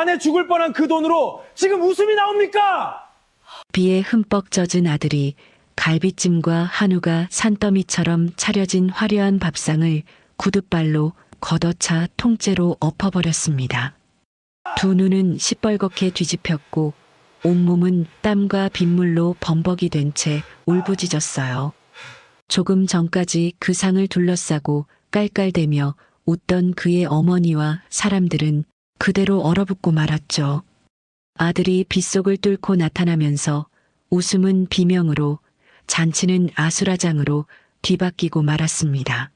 아내 죽을 뻔한 그 돈으로 지금 웃음이 나옵니까? 비에 흠뻑 젖은 아들이 갈비찜과 한우가 산더미처럼 차려진 화려한 밥상을 구둣발로 걷어차 통째로 엎어버렸습니다. 두 눈은 시뻘겋게 뒤집혔고 온몸은 땀과 빗물로 범벅이 된 채 울부짖었어요. 조금 전까지 그 상을 둘러싸고 깔깔대며 웃던 그의 어머니와 사람들은 그대로 얼어붙고 말았죠. 아들이 빗속을 뚫고 나타나면서 웃음은 비명으로, 잔치는 아수라장으로 뒤바뀌고 말았습니다.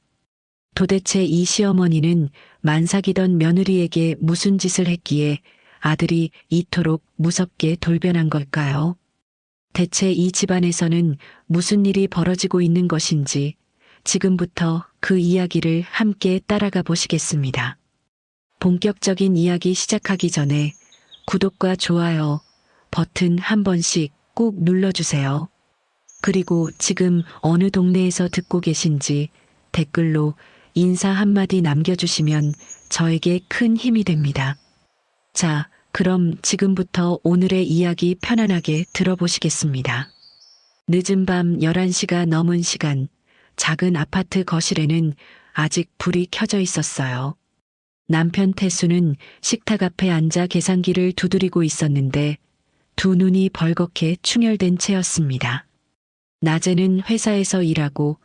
도대체 이 시어머니는 만삭이던 며느리에게 무슨 짓을 했기에 아들이 이토록 무섭게 돌변한 걸까요? 대체 이 집안에서는 무슨 일이 벌어지고 있는 것인지 지금부터 그 이야기를 함께 따라가 보시겠습니다. 본격적인 이야기 시작하기 전에 구독과 좋아요 버튼 한 번씩 꼭 눌러주세요. 그리고 지금 어느 동네에서 듣고 계신지 댓글로 인사 한마디 남겨주시면 저에게 큰 힘이 됩니다. 자, 그럼 지금부터 오늘의 이야기 편안하게 들어보시겠습니다. 늦은 밤 11시가 넘은 시간, 작은 아파트 거실에는 아직 불이 켜져 있었어요. 남편 태수는 식탁 앞에 앉아 계산기를 두드리고 있었는데 두 눈이 벌겋게 충혈된 채였습니다. 낮에는 회사에서 일하고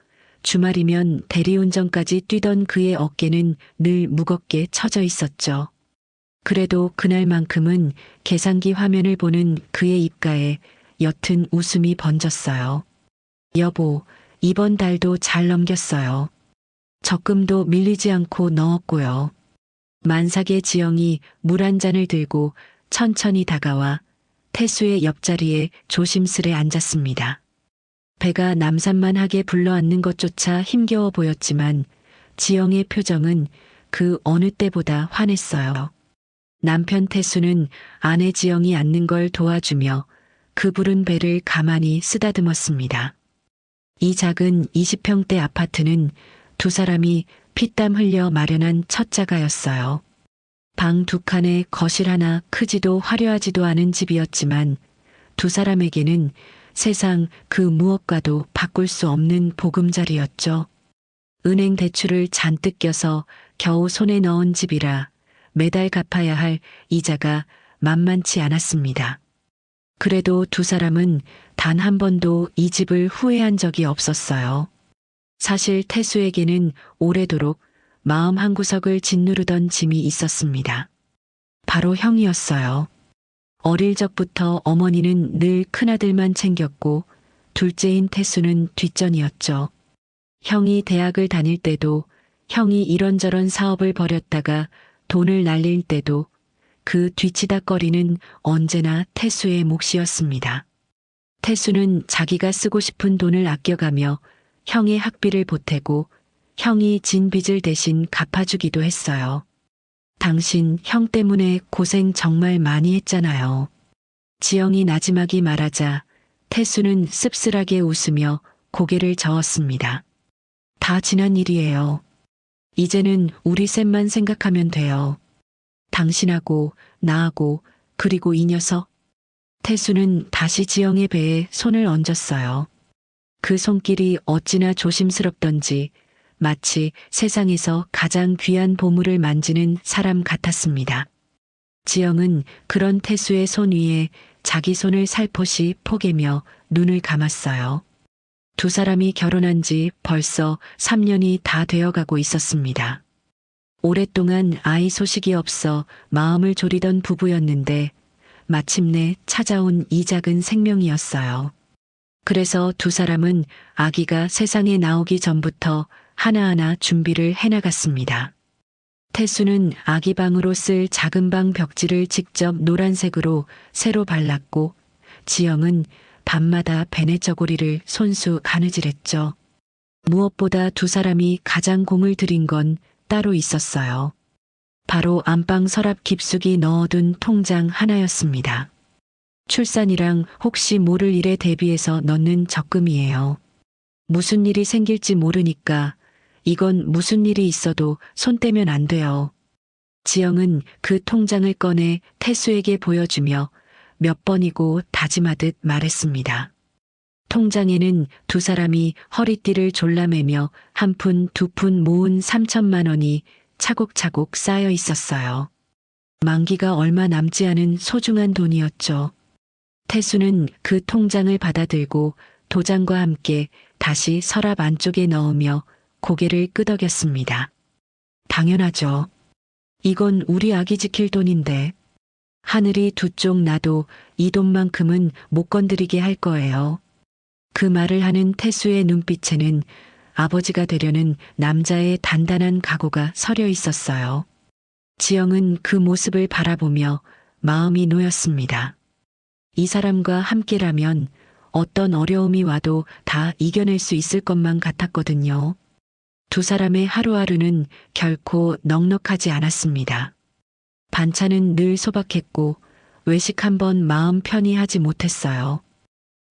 주말이면 대리운전까지 뛰던 그의 어깨는 늘 무겁게 처져 있었죠. 그래도 그날만큼은 계산기 화면을 보는 그의 입가에 옅은 웃음이 번졌어요. 여보, 이번 달도 잘 넘겼어요. 적금도 밀리지 않고 넣었고요. 만삭의 지영이 물 한 잔을 들고 천천히 다가와 태수의 옆자리에 조심스레 앉았습니다. 배가 남산만하게 불러앉는 것조차 힘겨워 보였지만 지영의 표정은 그 어느 때보다 환했어요. 남편 태수는 아내 지영이 앉는 걸 도와주며 그 부른 배를 가만히 쓰다듬었습니다. 이 작은 20평대 아파트는 두 사람이 피땀 흘려 마련한 첫 자가였어요. 방 두 칸에 거실 하나, 크지도 화려하지도 않은 집이었지만 두 사람에게는 세상 그 무엇과도 바꿀 수 없는 보금자리였죠. 은행 대출을 잔뜩 껴서 겨우 손에 넣은 집이라 매달 갚아야 할 이자가 만만치 않았습니다. 그래도 두 사람은 단 한 번도 이 집을 후회한 적이 없었어요. 사실 태수에게는 오래도록 마음 한구석을 짓누르던 짐이 있었습니다. 바로 형이었어요. 어릴 적부터 어머니는 늘 큰아들만 챙겼고 둘째인 태수는 뒷전이었죠. 형이 대학을 다닐 때도, 형이 이런저런 사업을 벌였다가 돈을 날릴 때도 그 뒤치다꺼리는 언제나 태수의 몫이었습니다. 태수는 자기가 쓰고 싶은 돈을 아껴가며 형의 학비를 보태고 형이 진 빚을 대신 갚아주기도 했어요. 당신 형 때문에 고생 정말 많이 했잖아요. 지영이 나지막이 말하자 태수는 씁쓸하게 웃으며 고개를 저었습니다. 다 지난 일이에요. 이제는 우리 셋만 생각하면 돼요. 당신하고 나하고 그리고 이 녀석. 태수는 다시 지영의 배에 손을 얹었어요. 그 손길이 어찌나 조심스럽던지 마치 세상에서 가장 귀한 보물을 만지는 사람 같았습니다. 지영은 그런 태수의 손 위에 자기 손을 살포시 포개며 눈을 감았어요. 두 사람이 결혼한 지 벌써 3년이 다 되어가고 있었습니다. 오랫동안 아이 소식이 없어 마음을 졸이던 부부였는데 마침내 찾아온 이 작은 생명이었어요. 그래서 두 사람은 아기가 세상에 나오기 전부터 하나하나 준비를 해나갔습니다. 태수는 아기 방으로 쓸 작은 방 벽지를 직접 노란색으로 새로 발랐고 지영은 밤마다 베네저고리를 손수 가느질했죠. 무엇보다 두 사람이 가장 공을 들인 건 따로 있었어요. 바로 안방 서랍 깊숙이 넣어둔 통장 하나였습니다. 출산이랑 혹시 모를 일에 대비해서 넣는 적금이에요. 무슨 일이 생길지 모르니까 이건 무슨 일이 있어도 손 떼면 안 돼요. 지영은 그 통장을 꺼내 태수에게 보여주며 몇 번이고 다짐하듯 말했습니다. 통장에는 두 사람이 허리띠를 졸라매며 한 푼, 두 푼 모은 3천만 원이 차곡차곡 쌓여 있었어요. 만기가 얼마 남지 않은 소중한 돈이었죠. 태수는 그 통장을 받아들고 도장과 함께 다시 서랍 안쪽에 넣으며 고개를 끄덕였습니다. 당연하죠. 이건 우리 아기 지킬 돈인데. 하늘이 두 쪽 나도 이 돈만큼은 못 건드리게 할 거예요. 그 말을 하는 태수의 눈빛에는 아버지가 되려는 남자의 단단한 각오가 서려 있었어요. 지영은 그 모습을 바라보며 마음이 놓였습니다. 이 사람과 함께라면 어떤 어려움이 와도 다 이겨낼 수 있을 것만 같았거든요. 두 사람의 하루하루는 결코 넉넉하지 않았습니다. 반찬은 늘 소박했고 외식 한 번 마음 편히 하지 못했어요.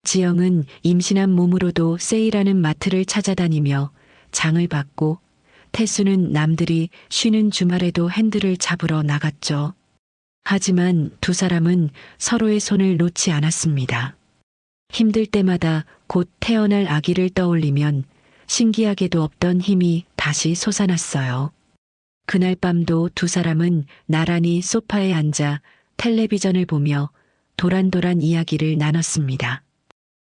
지영은 임신한 몸으로도 세일하는 마트를 찾아다니며 장을 봤고 태수는 남들이 쉬는 주말에도 핸들을 잡으러 나갔죠. 하지만 두 사람은 서로의 손을 놓지 않았습니다. 힘들 때마다 곧 태어날 아기를 떠올리면 신기하게도 없던 힘이 다시 솟아났어요. 그날 밤도 두 사람은 나란히 소파에 앉아 텔레비전을 보며 도란도란 이야기를 나눴습니다.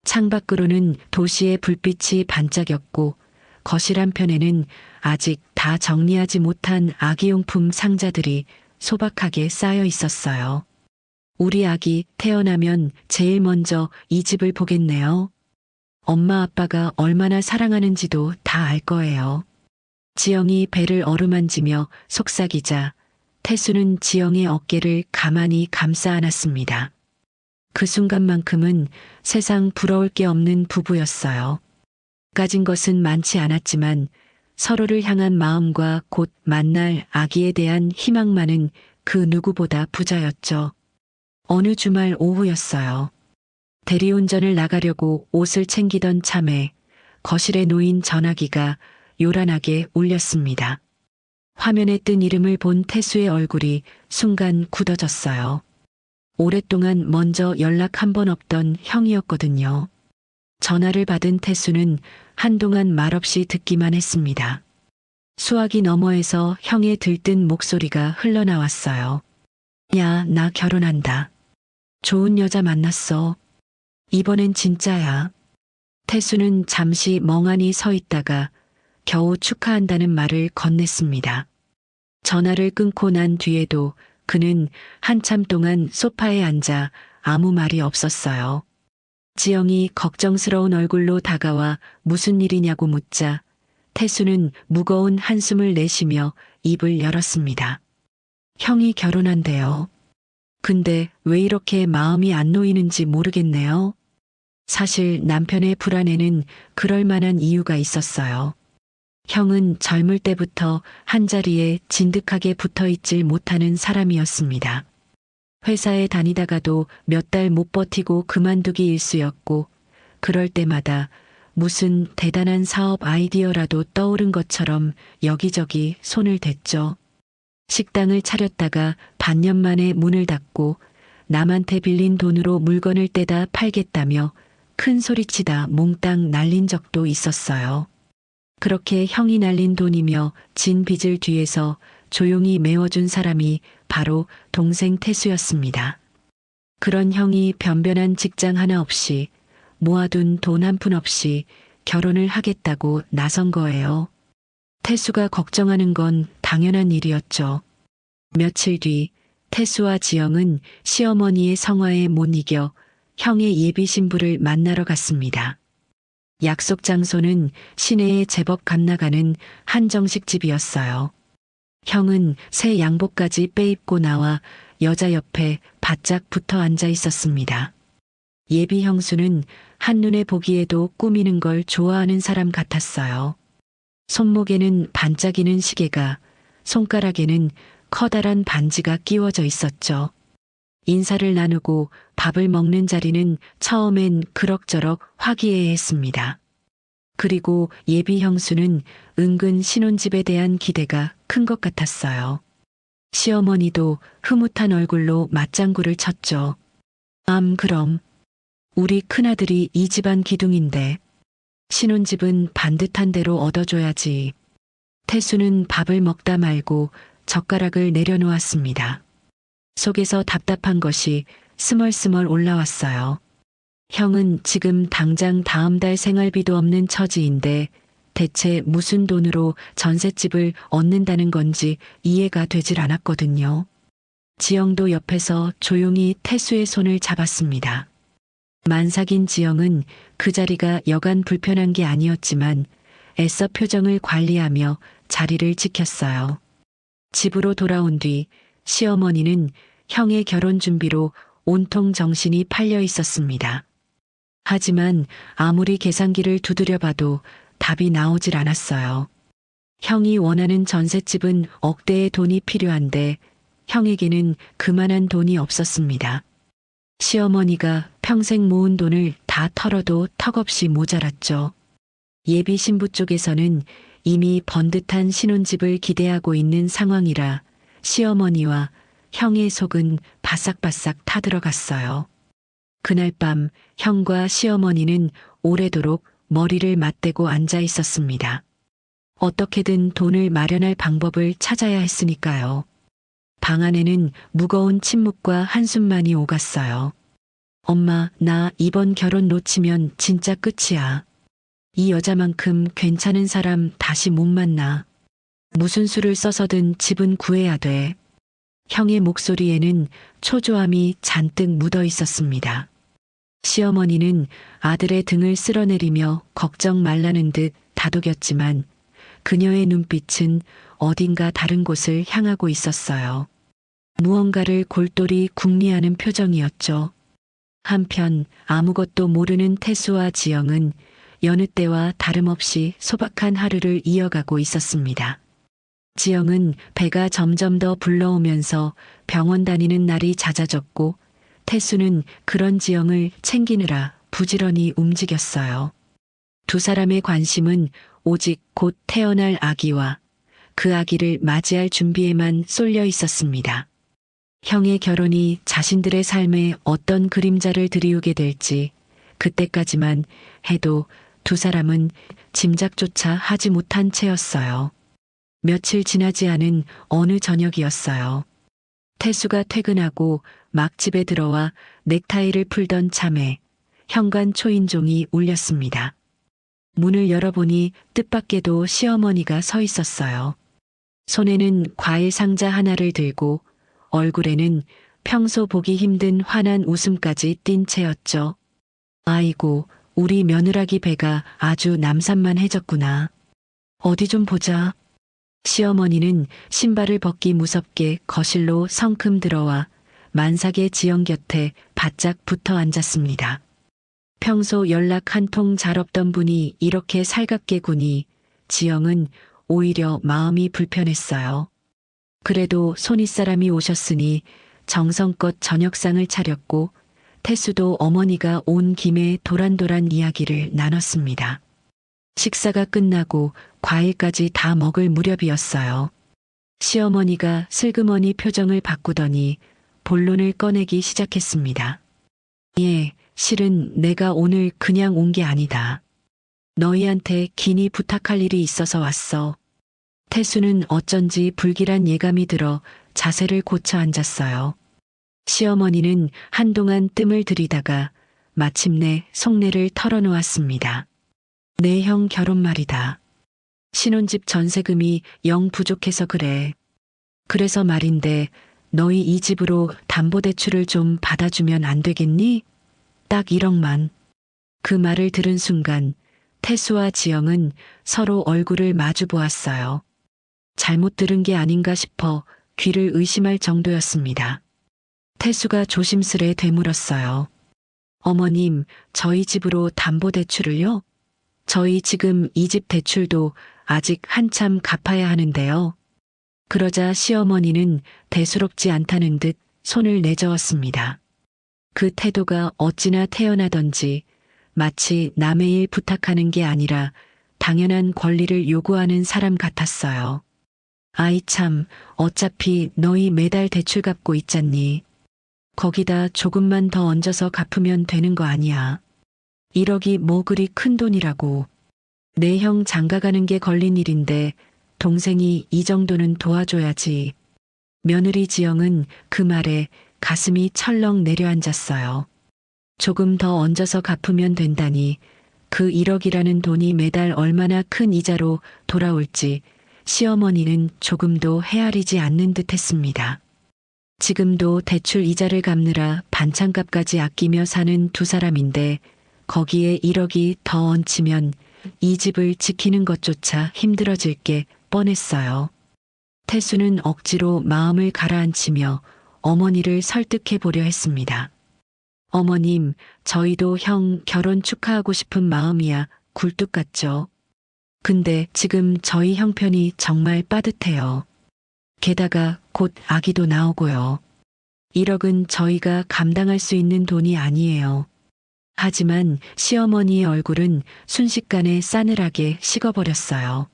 창밖으로는 도시의 불빛이 반짝였고 거실 한편에는 아직 다 정리하지 못한 아기용품 상자들이 소박하게 쌓여 있었어요. 우리 아기 태어나면 제일 먼저 이 집을 보겠네요. 엄마 아빠가 얼마나 사랑하는지도 다 알 거예요. 지영이 배를 어루만지며 속삭이자 태수는 지영의 어깨를 가만히 감싸 안았습니다. 그 순간만큼은 세상 부러울 게 없는 부부였어요. 가진 것은 많지 않았지만 서로를 향한 마음과 곧 만날 아기에 대한 희망만은 그 누구보다 부자였죠. 어느 주말 오후였어요. 대리운전을 나가려고 옷을 챙기던 참에 거실에 놓인 전화기가 요란하게 울렸습니다. 화면에 뜬 이름을 본 태수의 얼굴이 순간 굳어졌어요. 오랫동안 먼저 연락 한 번 없던 형이었거든요. 전화를 받은 태수는 한동안 말없이 듣기만 했습니다. 수화기 너머에서 형의 들뜬 목소리가 흘러나왔어요. 야, 나 결혼한다. 좋은 여자 만났어. 이번엔 진짜야. 태수는 잠시 멍하니 서 있다가 겨우 축하한다는 말을 건넸습니다. 전화를 끊고 난 뒤에도 그는 한참 동안 소파에 앉아 아무 말이 없었어요. 지영이 걱정스러운 얼굴로 다가와 무슨 일이냐고 묻자 태수는 무거운 한숨을 내쉬며 입을 열었습니다. 형이 결혼한대요. 근데 왜 이렇게 마음이 안 놓이는지 모르겠네요. 사실 남편의 불안에는 그럴 만한 이유가 있었어요. 형은 젊을 때부터 한자리에 진득하게 붙어 있질 못하는 사람이었습니다. 회사에 다니다가도 몇 달 못 버티고 그만두기 일쑤였고 그럴 때마다 무슨 대단한 사업 아이디어라도 떠오른 것처럼 여기저기 손을 댔죠. 식당을 차렸다가 반년 만에 문을 닫고 남한테 빌린 돈으로 물건을 떼다 팔겠다며 큰 소리치다 몽땅 날린 적도 있었어요. 그렇게 형이 날린 돈이며 진 빚을 뒤에서 조용히 메워준 사람이 바로 동생 태수였습니다. 그런 형이 변변한 직장 하나 없이 모아둔 돈 한 푼 없이 결혼을 하겠다고 나선 거예요. 태수가 걱정하는 건 당연한 일이었죠. 며칠 뒤 태수와 지영은 시어머니의 성화에 못 이겨 형의 예비 신부를 만나러 갔습니다. 약속 장소는 시내에 제법 갓나가는 한정식집이었어요. 형은 새 양복까지 빼입고 나와 여자 옆에 바짝 붙어 앉아 있었습니다. 예비 형수는 한눈에 보기에도 꾸미는 걸 좋아하는 사람 같았어요. 손목에는 반짝이는 시계가, 손가락에는 커다란 반지가 끼워져 있었죠. 인사를 나누고 밥을 먹는 자리는 처음엔 그럭저럭 화기애애했습니다. 그리고 예비 형수는 은근 신혼집에 대한 기대가 큰 것 같았어요. 시어머니도 흐뭇한 얼굴로 맞장구를 쳤죠. 그럼. 우리 큰아들이 이 집안 기둥인데. 신혼집은 반듯한 대로 얻어줘야지. 태수는 밥을 먹다 말고 젓가락을 내려놓았습니다. 속에서 답답한 것이 스멀스멀 올라왔어요. 형은 지금 당장 다음 달 생활비도 없는 처지인데 대체 무슨 돈으로 전셋집을 얻는다는 건지 이해가 되질 않았거든요. 지영도 옆에서 조용히 태수의 손을 잡았습니다. 만삭인 지영은 그 자리가 여간 불편한 게 아니었지만 애써 표정을 관리하며 자리를 지켰어요. 집으로 돌아온 뒤 시어머니는 형의 결혼 준비로 온통 정신이 팔려 있었습니다. 하지만 아무리 계산기를 두드려봐도 답이 나오질 않았어요. 형이 원하는 전셋집은 억대의 돈이 필요한데 형에게는 그만한 돈이 없었습니다. 시어머니가 평생 모은 돈을 다 털어도 턱없이 모자랐죠. 예비 신부 쪽에서는 이미 번듯한 신혼집을 기대하고 있는 상황이라 시어머니와 형의 속은 바싹바싹 타들어갔어요. 그날 밤 형과 시어머니는 오래도록 머리를 맞대고 앉아 있었습니다. 어떻게든 돈을 마련할 방법을 찾아야 했으니까요. 방 안에는 무거운 침묵과 한숨만이 오갔어요. 엄마, 나 이번 결혼 놓치면 진짜 끝이야. 이 여자만큼 괜찮은 사람 다시 못 만나. 무슨 수를 써서든 집은 구해야 돼. 형의 목소리에는 초조함이 잔뜩 묻어 있었습니다. 시어머니는 아들의 등을 쓸어내리며 걱정 말라는 듯 다독였지만 그녀의 눈빛은 어딘가 다른 곳을 향하고 있었어요. 무언가를 골똘히 궁리하는 표정이었죠. 한편 아무것도 모르는 태수와 지영은 여느 때와 다름없이 소박한 하루를 이어가고 있었습니다. 지영은 배가 점점 더 불러오면서 병원 다니는 날이 잦아졌고 태수는 그런 지영을 챙기느라 부지런히 움직였어요. 두 사람의 관심은 오직 곧 태어날 아기와 그 아기를 맞이할 준비에만 쏠려 있었습니다. 형의 결혼이 자신들의 삶에 어떤 그림자를 드리우게 될지 그때까지만 해도 두 사람은 짐작조차 하지 못한 채였어요. 며칠 지나지 않은 어느 저녁이었어요. 태수가 퇴근하고 막 집에 들어와 넥타이를 풀던 참에 현관 초인종이 울렸습니다. 문을 열어보니 뜻밖에도 시어머니가 서 있었어요. 손에는 과일 상자 하나를 들고 얼굴에는 평소 보기 힘든 환한 웃음까지 띈 채였죠. 아이고, 우리 며느라기 배가 아주 남산만해졌구나. 어디 좀 보자. 시어머니는 신발을 벗기 무섭게 거실로 성큼 들어와 만삭의 지영 곁에 바짝 붙어 앉았습니다. 평소 연락 한 통 잘 없던 분이 이렇게 살갑게 구니 지영은 오히려 마음이 불편했어요. 그래도 손윗사람이 오셨으니 정성껏 저녁상을 차렸고 태수도 어머니가 온 김에 도란도란 이야기를 나눴습니다. 식사가 끝나고 과일까지 다 먹을 무렵이었어요. 시어머니가 슬그머니 표정을 바꾸더니 본론을 꺼내기 시작했습니다. 예, 실은 내가 오늘 그냥 온 게 아니다. 너희한테 긴히 부탁할 일이 있어서 왔어. 태수는 어쩐지 불길한 예감이 들어 자세를 고쳐 앉았어요. 시어머니는 한동안 뜸을 들이다가 마침내 속내를 털어놓았습니다. 내 형 결혼 말이다. 신혼집 전세금이 영 부족해서 그래. 그래서 말인데 너희 이 집으로 담보대출을 좀 받아주면 안 되겠니? 딱 1억만. 그 말을 들은 순간 태수와 지영은 서로 얼굴을 마주 보았어요. 잘못 들은 게 아닌가 싶어 귀를 의심할 정도였습니다. 태수가 조심스레 되물었어요. 어머님, 저희 집으로 담보대출을요? 저희 지금 이 집 대출도 아직 한참 갚아야 하는데요. 그러자 시어머니는 대수롭지 않다는 듯 손을 내저었습니다. 그 태도가 어찌나 태연하던지 마치 남의 일 부탁하는 게 아니라 당연한 권리를 요구하는 사람 같았어요. 아이 참, 어차피 너희 매달 대출 갚고 있잖니. 거기다 조금만 더 얹어서 갚으면 되는 거 아니야. 1억이 뭐 그리 큰 돈이라고. 내 형 장가가는 게 걸린 일인데 동생이 이 정도는 도와줘야지. 며느리 지영은 그 말에 가슴이 철렁 내려앉았어요. 조금 더 얹어서 갚으면 된다니 그 1억이라는 돈이 매달 얼마나 큰 이자로 돌아올지 시어머니는 조금도 헤아리지 않는 듯 했습니다. 지금도 대출 이자를 갚느라 반찬값까지 아끼며 사는 두 사람인데 거기에 1억이 더 얹히면 이 집을 지키는 것조차 힘들어질 게 뻔했어요. 태수는 억지로 마음을 가라앉히며 어머니를 설득해 보려 했습니다. 어머님, 저희도 형 결혼 축하하고 싶은 마음이야 굴뚝 같죠. 근데 지금 저희 형편이 정말 빠듯해요. 게다가 곧 아기도 나오고요. 1억은 저희가 감당할 수 있는 돈이 아니에요. 하지만 시어머니의 얼굴은 순식간에 싸늘하게 식어버렸어요.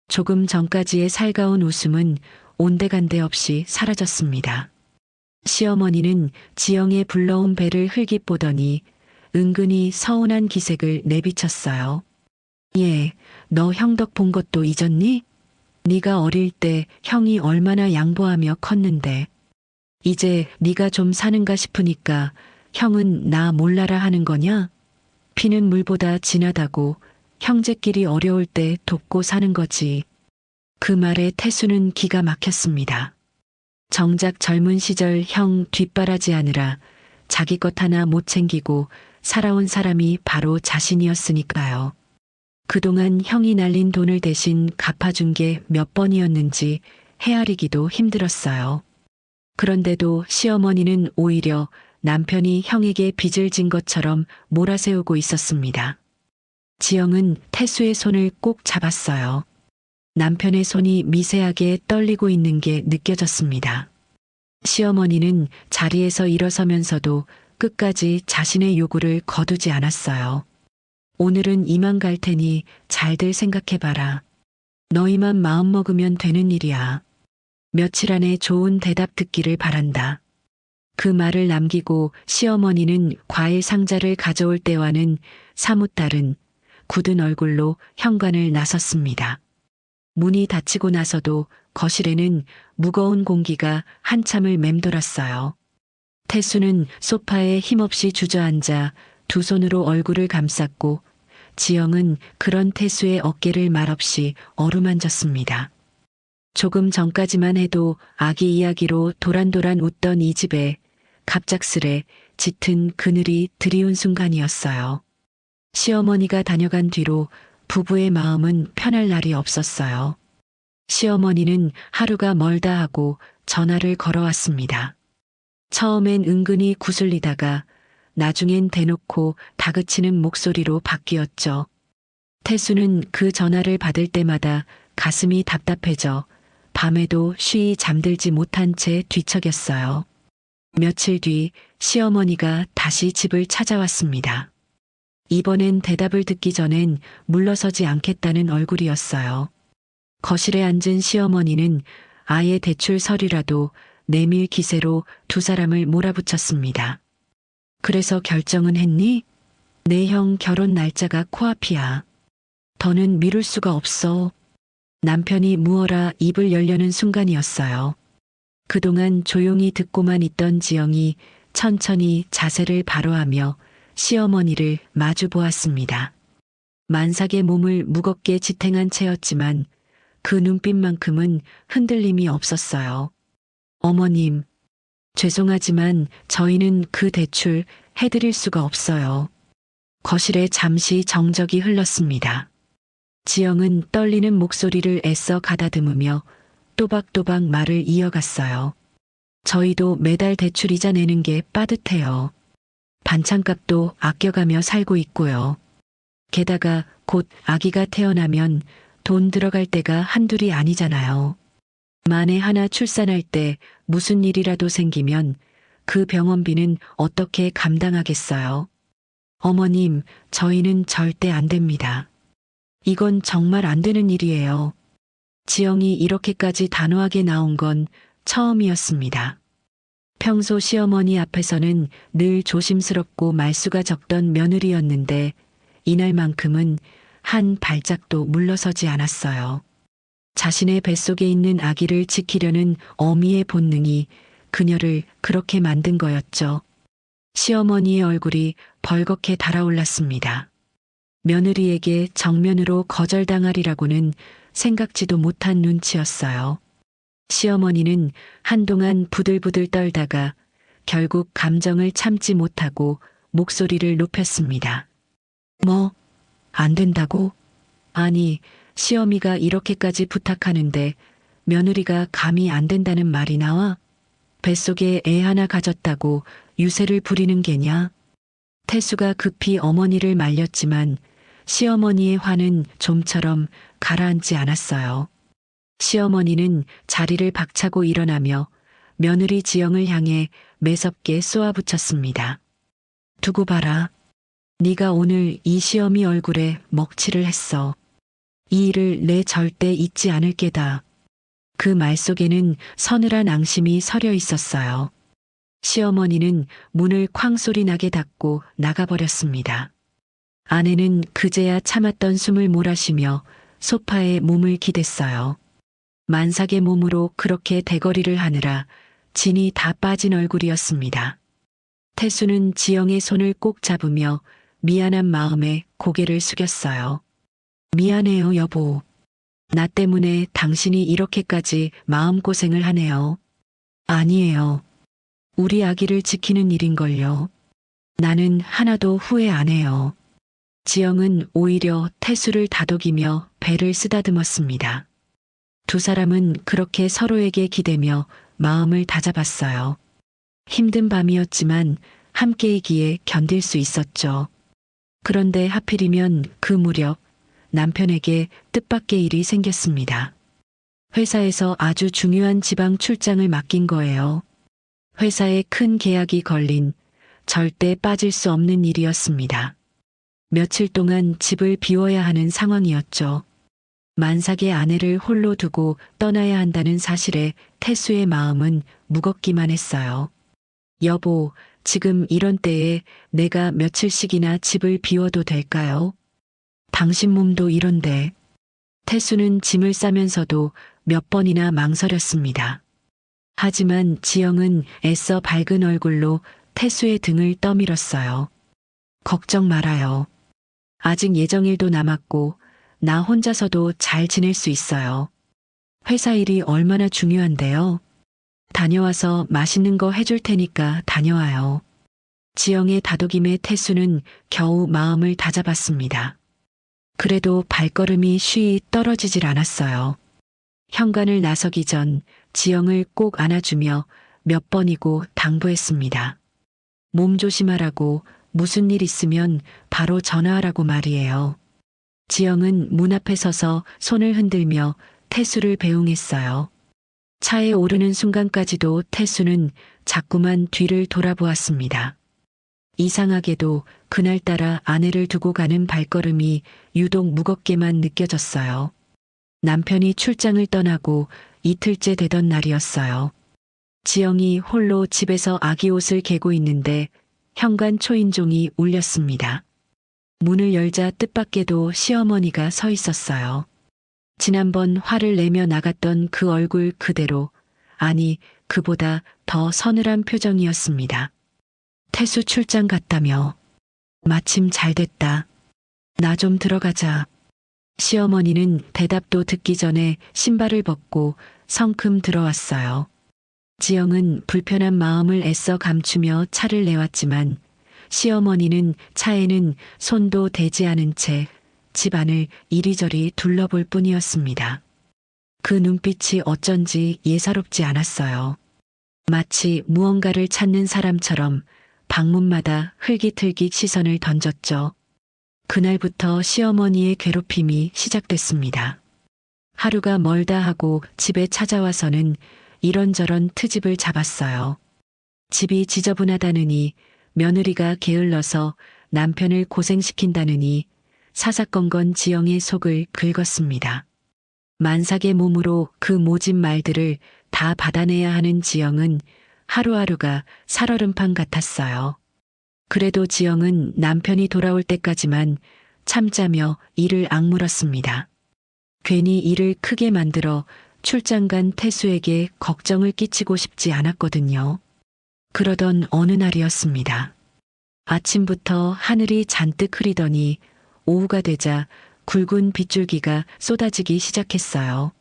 조금 전까지의 살가운 웃음은 온데간데 없이 사라졌습니다. 시어머니는 지영의 불러온 배를 흘깃보더니 은근히 서운한 기색을 내비쳤어요. 예, 너 형 덕 본 것도 잊었니? 네가 어릴 때 형이 얼마나 양보하며 컸는데 이제 네가 좀 사는가 싶으니까 형은 나 몰라라 하는 거냐? 피는 물보다 진하다고 형제끼리 어려울 때 돕고 사는 거지. 그 말에 태수는 기가 막혔습니다. 정작 젊은 시절 형 뒷바라지하느라 자기 것 하나 못 챙기고 살아온 사람이 바로 자신이었으니까요. 그동안 형이 날린 돈을 대신 갚아준 게 몇 번이었는지 헤아리기도 힘들었어요. 그런데도 시어머니는 오히려 남편이 형에게 빚을 진 것처럼 몰아세우고 있었습니다. 지영은 태수의 손을 꼭 잡았어요. 남편의 손이 미세하게 떨리고 있는 게 느껴졌습니다. 시어머니는 자리에서 일어서면서도 끝까지 자신의 요구를 거두지 않았어요. 오늘은 이만 갈 테니 잘들 생각해봐라. 너희만 마음먹으면 되는 일이야. 며칠 안에 좋은 대답 듣기를 바란다. 그 말을 남기고 시어머니는 과일 상자를 가져올 때와는 사뭇 다른 굳은 얼굴로 현관을 나섰습니다. 문이 닫히고 나서도 거실에는 무거운 공기가 한참을 맴돌았어요. 태수는 소파에 힘없이 주저앉아 두 손으로 얼굴을 감쌌고 지영은 그런 태수의 어깨를 말없이 어루만졌습니다. 조금 전까지만 해도 아기 이야기로 도란도란 웃던 이 집에 갑작스레 짙은 그늘이 드리운 순간이었어요. 시어머니가 다녀간 뒤로 부부의 마음은 편할 날이 없었어요. 시어머니는 하루가 멀다 하고 전화를 걸어왔습니다. 처음엔 은근히 구슬리다가 나중엔 대놓고 다그치는 목소리로 바뀌었죠. 태수는 그 전화를 받을 때마다 가슴이 답답해져 밤에도 쉬이 잠들지 못한 채 뒤척였어요. 며칠 뒤 시어머니가 다시 집을 찾아왔습니다. 이번엔 대답을 듣기 전엔 물러서지 않겠다는 얼굴이었어요. 거실에 앉은 시어머니는 아예 대출 서류라도 내밀 기세로 두 사람을 몰아붙였습니다. 그래서 결정은 했니? 내 형 결혼 날짜가 코앞이야. 더는 미룰 수가 없어. 남편이 무어라 입을 열려는 순간이었어요. 그동안 조용히 듣고만 있던 지영이 천천히 자세를 바로하며 시어머니를 마주 보았습니다. 만삭의 몸을 무겁게 지탱한 채였지만 그 눈빛만큼은 흔들림이 없었어요. 어머님, 죄송하지만 저희는 그 대출 해드릴 수가 없어요. 거실에 잠시 정적이 흘렀습니다. 지영은 떨리는 목소리를 애써 가다듬으며 또박또박 말을 이어갔어요. 저희도 매달 대출 이자 내는 게 빠듯해요. 반찬값도 아껴가며 살고 있고요. 게다가 곧 아기가 태어나면 돈 들어갈 때가 한둘이 아니잖아요. 만에 하나 출산할 때 무슨 일이라도 생기면 그 병원비는 어떻게 감당하겠어요? 어머님, 저희는 절대 안 됩니다. 이건 정말 안 되는 일이에요. 지영이 이렇게까지 단호하게 나온 건 처음이었습니다. 평소 시어머니 앞에서는 늘 조심스럽고 말수가 적던 며느리였는데 이날만큼은 한 발짝도 물러서지 않았어요. 자신의 뱃속에 있는 아기를 지키려는 어미의 본능이 그녀를 그렇게 만든 거였죠. 시어머니의 얼굴이 벌겋게 달아올랐습니다. 며느리에게 정면으로 거절당하리라고는 생각지도 못한 눈치였어요. 시어머니는 한동안 부들부들 떨다가 결국 감정을 참지 못하고 목소리를 높였습니다. 뭐, 안 된다고? 아니, 시어미가 이렇게까지 부탁하는데 며느리가 감히 안 된다는 말이 나와? 뱃속에 애 하나 가졌다고 유세를 부리는 게냐? 태수가 급히 어머니를 말렸지만 시어머니의 화는 좀처럼 가라앉지 않았어요. 시어머니는 자리를 박차고 일어나며 며느리 지영을 향해 매섭게 쏘아붙였습니다. 두고 봐라. 네가 오늘 이 시어미 얼굴에 먹칠을 했어. 이 일을 내 절대 잊지 않을 게다. 그 말 속에는 서늘한 앙심이 서려 있었어요. 시어머니는 문을 쾅 소리 나게 닫고 나가버렸습니다. 아내는 그제야 참았던 숨을 몰아쉬며 소파에 몸을 기댔어요. 만삭의 몸으로 그렇게 대거리를 하느라 진이 다 빠진 얼굴이었습니다. 태수는 지영의 손을 꼭 잡으며 미안한 마음에 고개를 숙였어요. 미안해요, 여보. 나 때문에 당신이 이렇게까지 마음고생을 하네요. 아니에요. 우리 아기를 지키는 일인걸요. 나는 하나도 후회 안 해요. 지영은 오히려 태수를 다독이며 배를 쓰다듬었습니다. 두 사람은 그렇게 서로에게 기대며 마음을 다잡았어요. 힘든 밤이었지만 함께이기에 견딜 수 있었죠. 그런데 하필이면 그 무렵 남편에게 뜻밖의 일이 생겼습니다. 회사에서 아주 중요한 지방 출장을 맡긴 거예요. 회사에 큰 계약이 걸린 절대 빠질 수 없는 일이었습니다. 며칠 동안 집을 비워야 하는 상황이었죠. 만삭의 아내를 홀로 두고 떠나야 한다는 사실에 태수의 마음은 무겁기만 했어요. 여보, 지금 이런 때에 내가 며칠씩이나 집을 비워도 될까요? 당신 몸도 이런데. 태수는 짐을 싸면서도 몇 번이나 망설였습니다. 하지만 지영은 애써 밝은 얼굴로 태수의 등을 떠밀었어요. 걱정 말아요. 아직 예정일도 남았고 나 혼자서도 잘 지낼 수 있어요. 회사 일이 얼마나 중요한데요. 다녀와서 맛있는 거 해줄 테니까 다녀와요. 지영의 다독임에 태수는 겨우 마음을 다잡았습니다. 그래도 발걸음이 쉬이 떨어지질 않았어요. 현관을 나서기 전 지영을 꼭 안아주며 몇 번이고 당부했습니다. 몸 조심하라고, 무슨 일 있으면 바로 전화하라고 말이에요. 지영은 문 앞에 서서 손을 흔들며 태수를 배웅했어요. 차에 오르는 순간까지도 태수는 자꾸만 뒤를 돌아보았습니다. 이상하게도 그날따라 아내를 두고 가는 발걸음이 유독 무겁게만 느껴졌어요. 남편이 출장을 떠나고 이틀째 되던 날이었어요. 지영이 홀로 집에서 아기 옷을 개고 있는데 현관 초인종이 울렸습니다. 문을 열자 뜻밖에도 시어머니가 서 있었어요. 지난번 화를 내며 나갔던 그 얼굴 그대로, 아니 그보다 더 서늘한 표정이었습니다. 태수 출장 갔다며. 마침 잘 됐다. 나 좀 들어가자. 시어머니는 대답도 듣기 전에 신발을 벗고 성큼 들어왔어요. 지영은 불편한 마음을 애써 감추며 차를 내왔지만 시어머니는 차에는 손도 대지 않은 채 집안을 이리저리 둘러볼 뿐이었습니다. 그 눈빛이 어쩐지 예사롭지 않았어요. 마치 무언가를 찾는 사람처럼 방문마다 흘깃흘깃 시선을 던졌죠. 그날부터 시어머니의 괴롭힘이 시작됐습니다. 하루가 멀다 하고 집에 찾아와서는 이런저런 트집을 잡았어요. 집이 지저분하다느니, 며느리가 게을러서 남편을 고생시킨다느니 사사건건 지영의 속을 긁었습니다. 만삭의 몸으로 그 모진 말들을 다 받아내야 하는 지영은 하루하루가 살얼음판 같았어요. 그래도 지영은 남편이 돌아올 때까지만 참자며 이를 악물었습니다. 괜히 일을 크게 만들어 출장 간 태수에게 걱정을 끼치고 싶지 않았거든요. 그러던 어느 날이었습니다. 아침부터 하늘이 잔뜩 흐리더니 오후가 되자 굵은 빗줄기가 쏟아지기 시작했어요.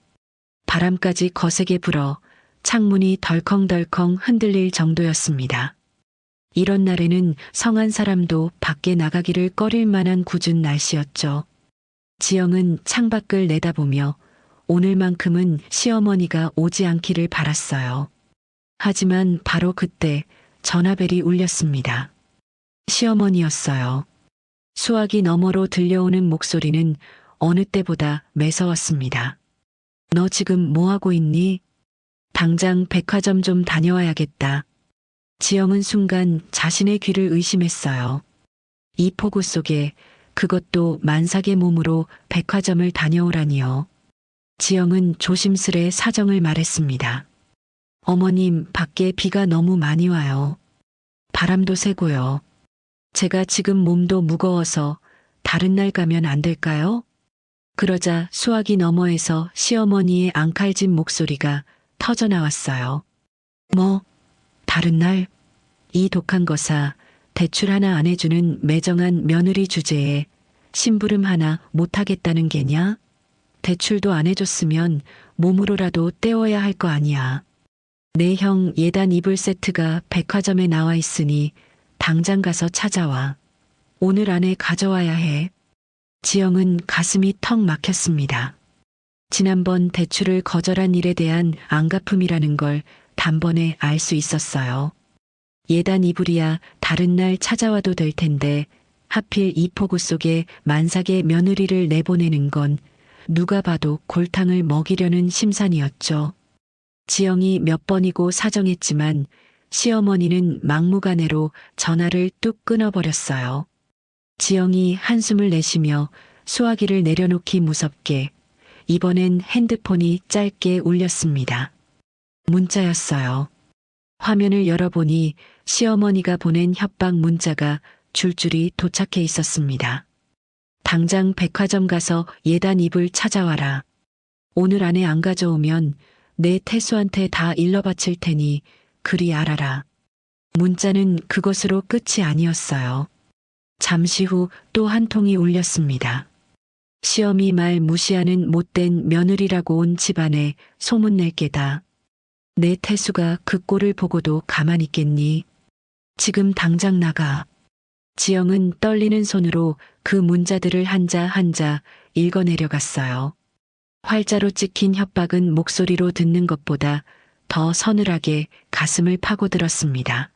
바람까지 거세게 불어 창문이 덜컹덜컹 흔들릴 정도였습니다. 이런 날에는 성한 사람도 밖에 나가기를 꺼릴 만한 궂은 날씨였죠. 지영은 창밖을 내다보며 오늘만큼은 시어머니가 오지 않기를 바랐어요. 하지만 바로 그때 전화벨이 울렸습니다. 시어머니였어요. 수화기 너머로 들려오는 목소리는 어느 때보다 매서웠습니다. 너 지금 뭐하고 있니? 당장 백화점 좀 다녀와야겠다. 지영은 순간 자신의 귀를 의심했어요. 이 폭우 속에 그것도 만삭의 몸으로 백화점을 다녀오라니요. 지영은 조심스레 사정을 말했습니다. 어머님, 밖에 비가 너무 많이 와요. 바람도 세고요. 제가 지금 몸도 무거워서 다른 날 가면 안 될까요? 그러자 수화기 너머에서 시어머니의 앙칼진 목소리가 터져 나왔어요. 뭐, 다른 날? 이 독한 거사, 대출 하나 안 해주는 매정한 며느리 주제에 심부름 하나 못하겠다는 게냐? 대출도 안 해줬으면 몸으로라도 때워야 할 거 아니야. 내 형 예단 이불 세트가 백화점에 나와 있으니 당장 가서 찾아와. 오늘 안에 가져와야 해. 지영은 가슴이 턱 막혔습니다. 지난번 대출을 거절한 일에 대한 안갚음이라는 걸 단번에 알 수 있었어요. 예단 이불이야 다른 날 찾아와도 될 텐데 하필 이 폭우 속에 만삭의 며느리를 내보내는 건 누가 봐도 골탕을 먹이려는 심산이었죠. 지영이 몇 번이고 사정했지만 시어머니는 막무가내로 전화를 뚝 끊어버렸어요. 지영이 한숨을 내쉬며 수화기를 내려놓기 무섭게 이번엔 핸드폰이 짧게 울렸습니다. 문자였어요. 화면을 열어보니 시어머니가 보낸 협박 문자가 줄줄이 도착해 있었습니다. 당장 백화점 가서 예단 이불 찾아와라. 오늘 안에 안 가져오면 내 태수한테 다 일러바칠 테니 그리 알아라. 문자는 그것으로 끝이 아니었어요. 잠시 후 또 한 통이 울렸습니다. 시어미 말 무시하는 못된 며느리라고 온 집안에 소문낼 게다. 내 태수가 그 꼴을 보고도 가만히 있겠니? 지금 당장 나가. 지영은 떨리는 손으로 그 문자들을 한자 한자 읽어내려갔어요. 활자로 찍힌 협박은 목소리로 듣는 것보다 더 서늘하게 가슴을 파고들었습니다.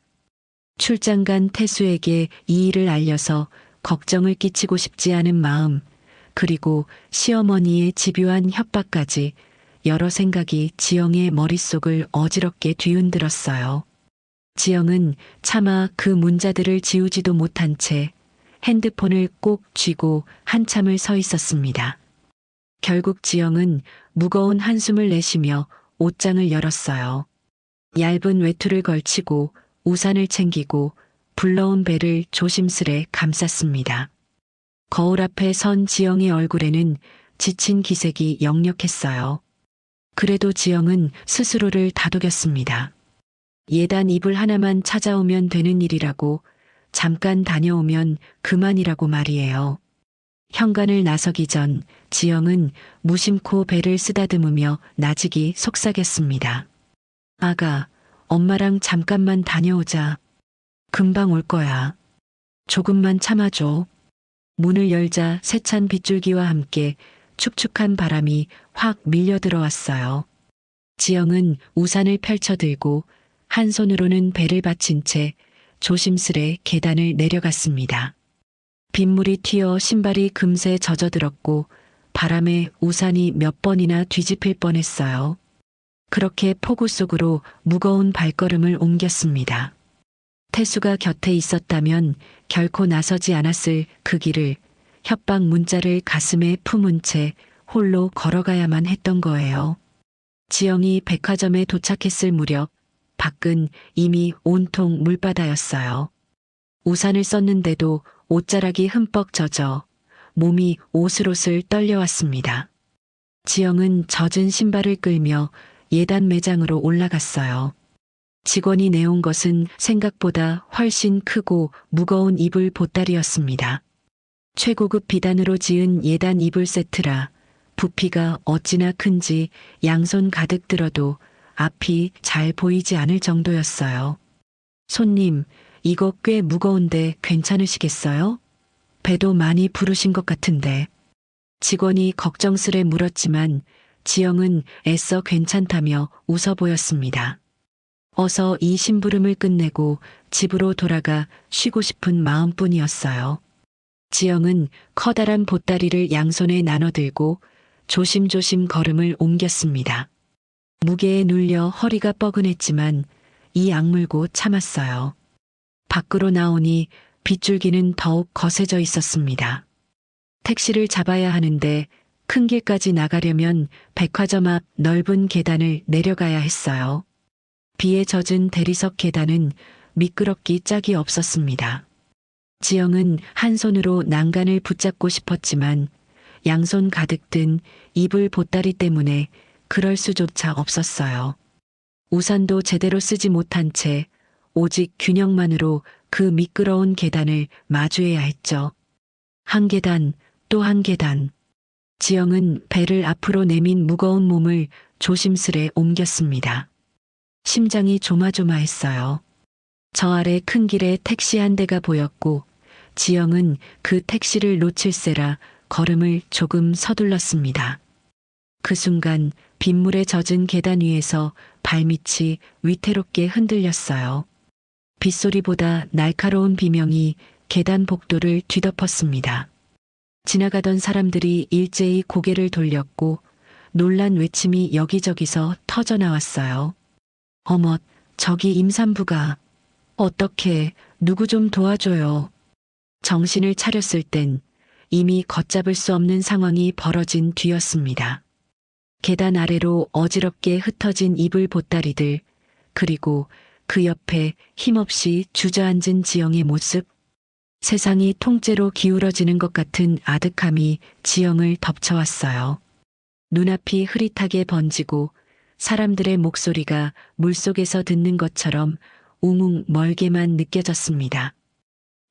출장 간 태수에게 이 일을 알려서 걱정을 끼치고 싶지 않은 마음, 그리고 시어머니의 집요한 협박까지 여러 생각이 지영의 머릿속을 어지럽게 뒤흔들었어요. 지영은 차마 그 문자들을 지우지도 못한 채 핸드폰을 꼭 쥐고 한참을 서 있었습니다. 결국 지영은 무거운 한숨을 내쉬며 옷장을 열었어요. 얇은 외투를 걸치고 우산을 챙기고 불러온 배를 조심스레 감쌌습니다. 거울 앞에 선 지영의 얼굴에는 지친 기색이 역력했어요. 그래도 지영은 스스로를 다독였습니다. 예단 이불 하나만 찾아오면 되는 일이라고, 잠깐 다녀오면 그만이라고 말이에요. 현관을 나서기 전 지영은 무심코 배를 쓰다듬으며 나직이 속삭였습니다. 아가, 엄마랑 잠깐만 다녀오자. 금방 올 거야. 조금만 참아줘. 문을 열자 세찬 빗줄기와 함께 축축한 바람이 확 밀려 들어왔어요. 지영은 우산을 펼쳐들고 한 손으로는 배를 받친 채 조심스레 계단을 내려갔습니다. 빗물이 튀어 신발이 금세 젖어들었고 바람에 우산이 몇 번이나 뒤집힐 뻔했어요. 그렇게 폭우 속으로 무거운 발걸음을 옮겼습니다. 태수가 곁에 있었다면 결코 나서지 않았을 그 길을 협박 문자를 가슴에 품은 채 홀로 걸어가야만 했던 거예요. 지영이 백화점에 도착했을 무렵 밖은 이미 온통 물바다였어요. 우산을 썼는데도 옷자락이 흠뻑 젖어 몸이 오슬오슬 떨려왔습니다. 지영은 젖은 신발을 끌며 예단 매장으로 올라갔어요. 직원이 내온 것은 생각보다 훨씬 크고 무거운 이불 보따리였습니다. 최고급 비단으로 지은 예단 이불 세트라 부피가 어찌나 큰지 양손 가득 들어도 앞이 잘 보이지 않을 정도였어요. 손님, 이거 꽤 무거운데 괜찮으시겠어요? 배도 많이 부르신 것 같은데. 직원이 걱정스레 물었지만 지영은 애써 괜찮다며 웃어 보였습니다. 어서 이 심부름을 끝내고 집으로 돌아가 쉬고 싶은 마음뿐이었어요. 지영은 커다란 보따리를 양손에 나눠 들고 조심조심 걸음을 옮겼습니다. 무게에 눌려 허리가 뻐근했지만 이 악물고 참았어요. 밖으로 나오니 빗줄기는 더욱 거세져 있었습니다. 택시를 잡아야 하는데 큰 길까지 나가려면 백화점 앞 넓은 계단을 내려가야 했어요. 비에 젖은 대리석 계단은 미끄럽기 짝이 없었습니다. 지영은 한 손으로 난간을 붙잡고 싶었지만 양손 가득 든 이불 보따리 때문에 그럴 수조차 없었어요. 우산도 제대로 쓰지 못한 채 오직 균형만으로 그 미끄러운 계단을 마주해야 했죠. 한 계단, 또 한 계단. 지영은 배를 앞으로 내민 무거운 몸을 조심스레 옮겼습니다. 심장이 조마조마했어요. 저 아래 큰 길에 택시 한 대가 보였고 지영은 그 택시를 놓칠세라 걸음을 조금 서둘렀습니다. 그 순간 빗물에 젖은 계단 위에서 발밑이 위태롭게 흔들렸어요. 빗소리보다 날카로운 비명이 계단 복도를 뒤덮었습니다. 지나가던 사람들이 일제히 고개를 돌렸고 놀란 외침이 여기저기서 터져나왔어요. 어머, 저기 임산부가. 어떻게, 누구 좀 도와줘요. 정신을 차렸을 땐 이미 걷잡을 수 없는 상황이 벌어진 뒤였습니다. 계단 아래로 어지럽게 흩어진 이불 보따리들, 그리고 그 옆에 힘없이 주저앉은 지영의 모습. 세상이 통째로 기울어지는 것 같은 아득함이 지영을 덮쳐왔어요. 눈앞이 흐릿하게 번지고 사람들의 목소리가 물속에서 듣는 것처럼 웅웅 멀게만 느껴졌습니다.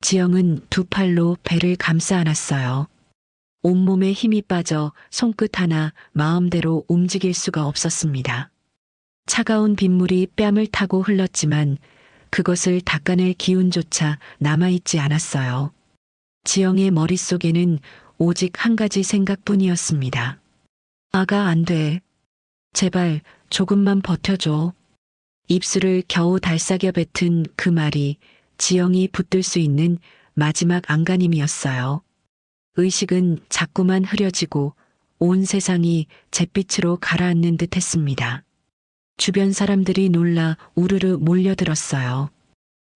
지영은 두 팔로 배를 감싸 안았어요. 온몸에 힘이 빠져 손끝 하나 마음대로 움직일 수가 없었습니다. 차가운 빗물이 뺨을 타고 흘렀지만 그것을 닦아낼 기운조차 남아있지 않았어요. 지영의 머릿속에는 오직 한 가지 생각뿐이었습니다. 아가, 안 돼. 제발 조금만 버텨줘. 입술을 겨우 달싹여 뱉은 그 말이 지영이 붙들 수 있는 마지막 안간힘이었어요. 의식은 자꾸만 흐려지고 온 세상이 잿빛으로 가라앉는 듯 했습니다. 주변 사람들이 놀라 우르르 몰려들었어요.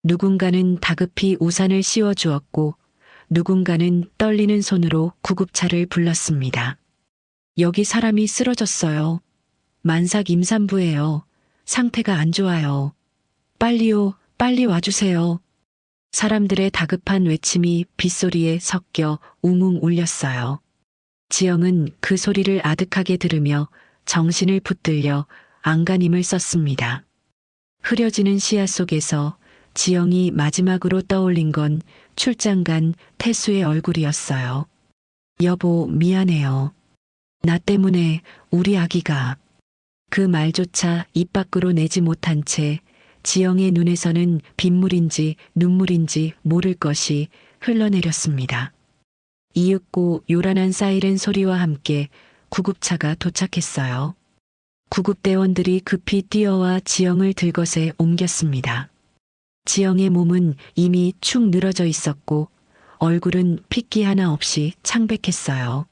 누군가는 다급히 우산을 씌워주었고 누군가는 떨리는 손으로 구급차를 불렀습니다. 여기 사람이 쓰러졌어요. 만삭 임산부예요. 상태가 안 좋아요. 빨리요, 빨리 와주세요. 사람들의 다급한 외침이 빗소리에 섞여 웅웅 울렸어요. 지영은 그 소리를 아득하게 들으며 정신을 붙들려 안간힘을 썼습니다. 흐려지는 시야 속에서 지영이 마지막으로 떠올린 건 출장 간 태수의 얼굴이었어요. 여보, 미안해요. 나 때문에 우리 아기가. 그 말조차 입 밖으로 내지 못한 채 지영의 눈에서는 빗물인지 눈물인지 모를 것이 흘러내렸습니다. 이윽고 요란한 사이렌 소리와 함께 구급차가 도착했어요. 구급대원들이 급히 뛰어와 지영을 들것에 옮겼습니다. 지영의 몸은 이미 축 늘어져 있었고 얼굴은 핏기 하나 없이 창백했어요.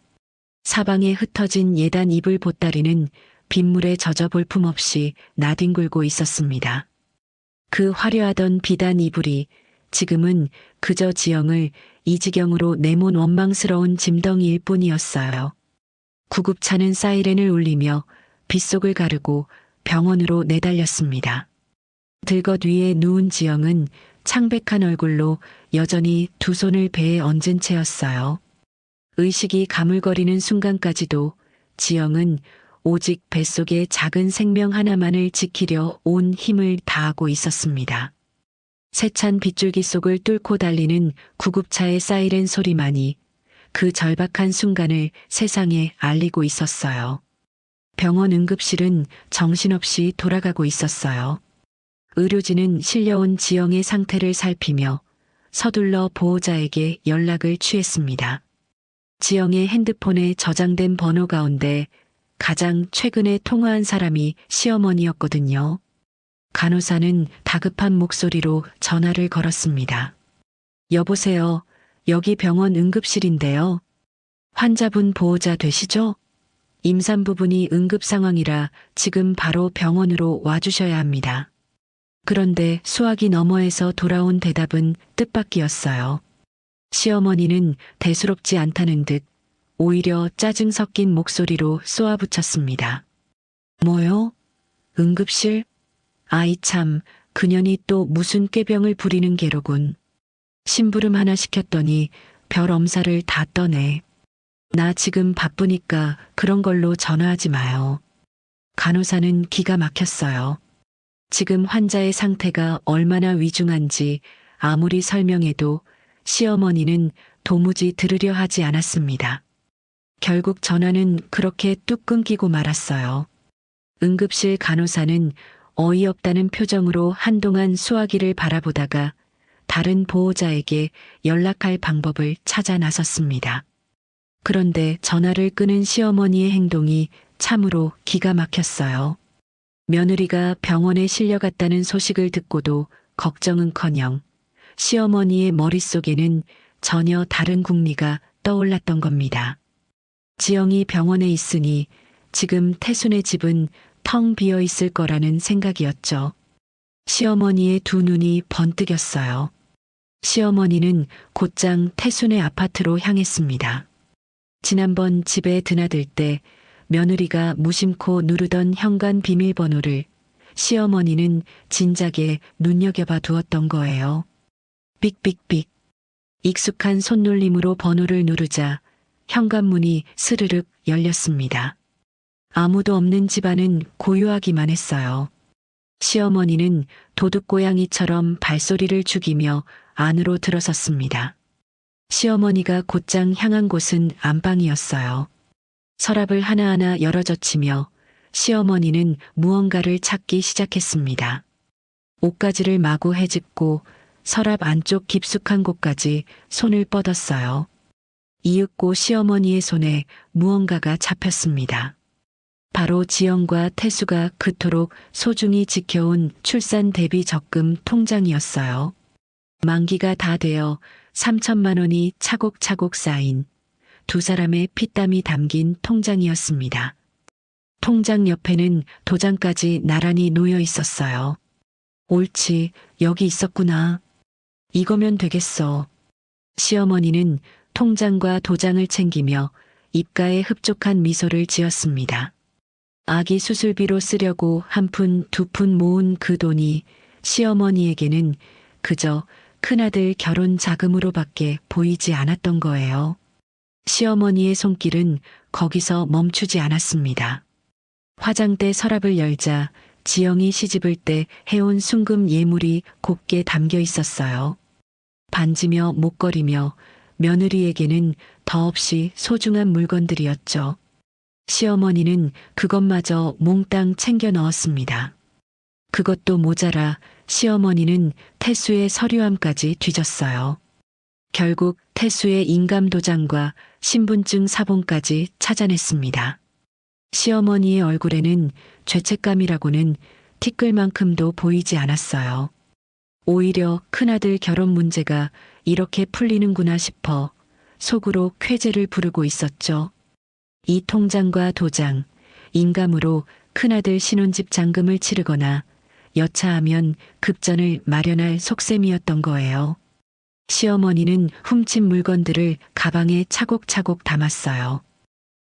사방에 흩어진 예단 이불 보따리는 빗물에 젖어 볼품없이 나뒹굴고 있었습니다. 그 화려하던 비단 이불이 지금은 그저 지영을 이 지경으로 내몬 원망스러운 짐덩이일 뿐이었어요. 구급차는 사이렌을 울리며 빗속을 가르고 병원으로 내달렸습니다. 들것 위에 누운 지영은 창백한 얼굴로 여전히 두 손을 배에 얹은 채였어요. 의식이 가물거리는 순간까지도 지영은 오직 뱃속의 작은 생명 하나만을 지키려 온 힘을 다하고 있었습니다. 세찬 빗줄기 속을 뚫고 달리는 구급차의 사이렌 소리만이 그 절박한 순간을 세상에 알리고 있었어요. 병원 응급실은 정신없이 돌아가고 있었어요. 의료진은 실려온 지영의 상태를 살피며 서둘러 보호자에게 연락을 취했습니다. 지영의 핸드폰에 저장된 번호 가운데 가장 최근에 통화한 사람이 시어머니였거든요. 간호사는 다급한 목소리로 전화를 걸었습니다. 여보세요. 여기 병원 응급실인데요. 환자분 보호자 되시죠? 임산부분이 응급 상황이라 지금 바로 병원으로 와주셔야 합니다. 그런데 수화기 너머에서 돌아온 대답은 뜻밖이었어요. 시어머니는 대수롭지 않다는 듯 오히려 짜증 섞인 목소리로 쏘아붙였습니다. 뭐요? 응급실? 아이 참, 그년이 또 무슨 꾀병을 부리는 게로군. 심부름 하나 시켰더니 별 엄살을 다 떠네. 나 지금 바쁘니까 그런 걸로 전화하지 마요. 간호사는 기가 막혔어요. 지금 환자의 상태가 얼마나 위중한지 아무리 설명해도 시어머니는 도무지 들으려 하지 않았습니다. 결국 전화는 그렇게 뚝 끊기고 말았어요. 응급실 간호사는 어이없다는 표정으로 한동안 수화기를 바라보다가 다른 보호자에게 연락할 방법을 찾아 나섰습니다. 그런데 전화를 끊은 시어머니의 행동이 참으로 기가 막혔어요. 며느리가 병원에 실려갔다는 소식을 듣고도 걱정은커녕 시어머니의 머릿속에는 전혀 다른 궁리가 떠올랐던 겁니다. 지영이 병원에 있으니 지금 태순의 집은 텅 비어 있을 거라는 생각이었죠. 시어머니의 두 눈이 번뜩였어요. 시어머니는 곧장 태순의 아파트로 향했습니다. 지난번 집에 드나들 때 며느리가 무심코 누르던 현관 비밀번호를 시어머니는 진작에 눈여겨봐 두었던 거예요. 삑삑삑. 익숙한 손놀림으로 번호를 누르자 현관문이 스르륵 열렸습니다. 아무도 없는 집안은 고요하기만 했어요. 시어머니는 도둑고양이처럼 발소리를 죽이며 안으로 들어섰습니다. 시어머니가 곧장 향한 곳은 안방이었어요. 서랍을 하나하나 열어젖히며 시어머니는 무언가를 찾기 시작했습니다. 옷가지를 마구 헤집고 서랍 안쪽 깊숙한 곳까지 손을 뻗었어요. 이윽고 시어머니의 손에 무언가가 잡혔습니다. 바로 지영과 태수가 그토록 소중히 지켜온 출산 대비 적금 통장이었어요. 만기가 다 되어 3천만 원이 차곡차곡 쌓인 두 사람의 피땀이 담긴 통장이었습니다. 통장 옆에는 도장까지 나란히 놓여 있었어요. 옳지, 여기 있었구나. 이거면 되겠어. 시어머니는 통장과 도장을 챙기며 입가에 흡족한 미소를 지었습니다. 아기 수술비로 쓰려고 한 푼, 두 푼 모은 그 돈이 시어머니에게는 그저 큰아들 결혼 자금으로밖에 보이지 않았던 거예요. 시어머니의 손길은 거기서 멈추지 않았습니다. 화장대 서랍을 열자 지영이 시집을 때 해온 순금 예물이 곱게 담겨 있었어요. 반지며 목걸이며 며느리에게는 더없이 소중한 물건들이었죠. 시어머니는 그것마저 몽땅 챙겨 넣었습니다. 그것도 모자라 시어머니는 태수의 서류함까지 뒤졌어요. 결국 태수의 인감도장과 신분증 사본까지 찾아냈습니다. 시어머니의 얼굴에는 죄책감이라고는 티끌만큼도 보이지 않았어요. 오히려 큰아들 결혼 문제가 이렇게 풀리는구나 싶어 속으로 쾌재를 부르고 있었죠. 이 통장과 도장, 인감으로 큰아들 신혼집 잔금을 치르거나 여차하면 급전을 마련할 속셈이었던 거예요. 시어머니는 훔친 물건들을 가방에 차곡차곡 담았어요.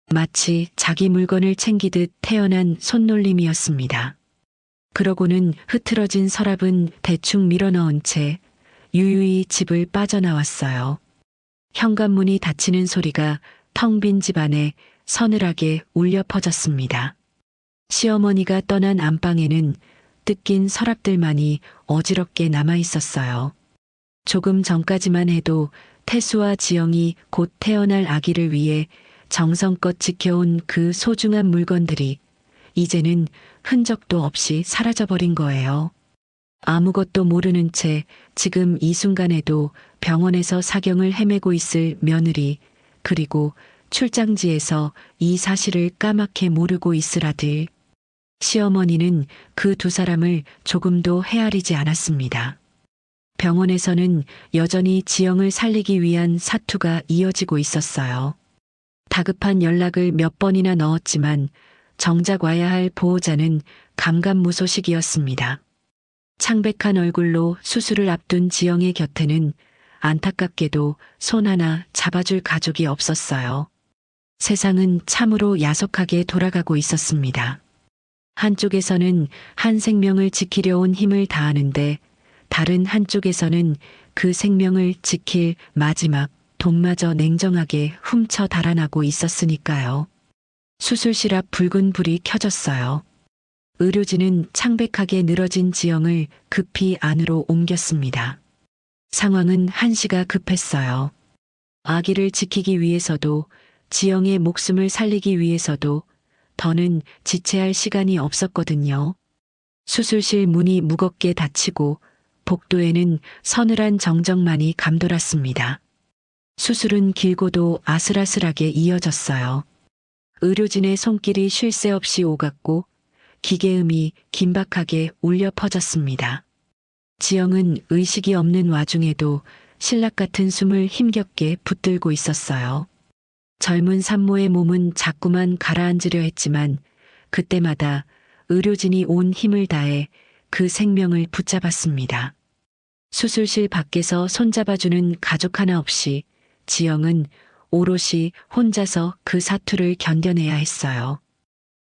마치 자기 물건을 챙기듯 태어난 손놀림이었습니다. 그러고는 흐트러진 서랍은 대충 밀어넣은 채 유유히 집을 빠져나왔어요. 현관문이 닫히는 소리가 텅 빈 집안에 서늘하게 울려 퍼졌습니다. 시어머니가 떠난 안방에는 뜯긴 서랍들만이 어지럽게 남아 있었어요. 조금 전까지만 해도 태수와 지영이 곧 태어날 아기를 위해 정성껏 지켜온 그 소중한 물건들이 이제는 흔적도 없이 사라져버린 거예요. 아무것도 모르는 채 지금 이 순간에도 병원에서 사경을 헤매고 있을 며느리, 그리고 출장지에서 이 사실을 까맣게 모르고 있을 아들. 시어머니는 그 두 사람을 조금도 헤아리지 않았습니다. 병원에서는 여전히 지영을 살리기 위한 사투가 이어지고 있었어요. 다급한 연락을 몇 번이나 넣었지만 정작 와야 할 보호자는 감감무소식이었습니다. 창백한 얼굴로 수술을 앞둔 지영의 곁에는 안타깝게도 손 하나 잡아줄 가족이 없었어요. 세상은 참으로 야속하게 돌아가고 있었습니다. 한쪽에서는 한 생명을 지키려 온 힘을 다하는데 다른 한쪽에서는 그 생명을 지킬 마지막 돈마저 냉정하게 훔쳐 달아나고 있었으니까요. 수술실 앞 붉은 불이 켜졌어요. 의료진은 창백하게 늘어진 지영을 급히 안으로 옮겼습니다. 상황은 한시가 급했어요. 아기를 지키기 위해서도 지영의 목숨을 살리기 위해서도 더는 지체할 시간이 없었거든요. 수술실 문이 무겁게 닫히고 복도에는 서늘한 정적만이 감돌았습니다. 수술은 길고도 아슬아슬하게 이어졌어요. 의료진의 손길이 쉴 새 없이 오갔고 기계음이 긴박하게 울려 퍼졌습니다. 지영은 의식이 없는 와중에도 신락 같은 숨을 힘겹게 붙들고 있었어요. 젊은 산모의 몸은 자꾸만 가라앉으려 했지만 그때마다 의료진이 온 힘을 다해 그 생명을 붙잡았습니다. 수술실 밖에서 손잡아주는 가족 하나 없이 지영은 오롯이 혼자서 그 사투를 견뎌내야 했어요.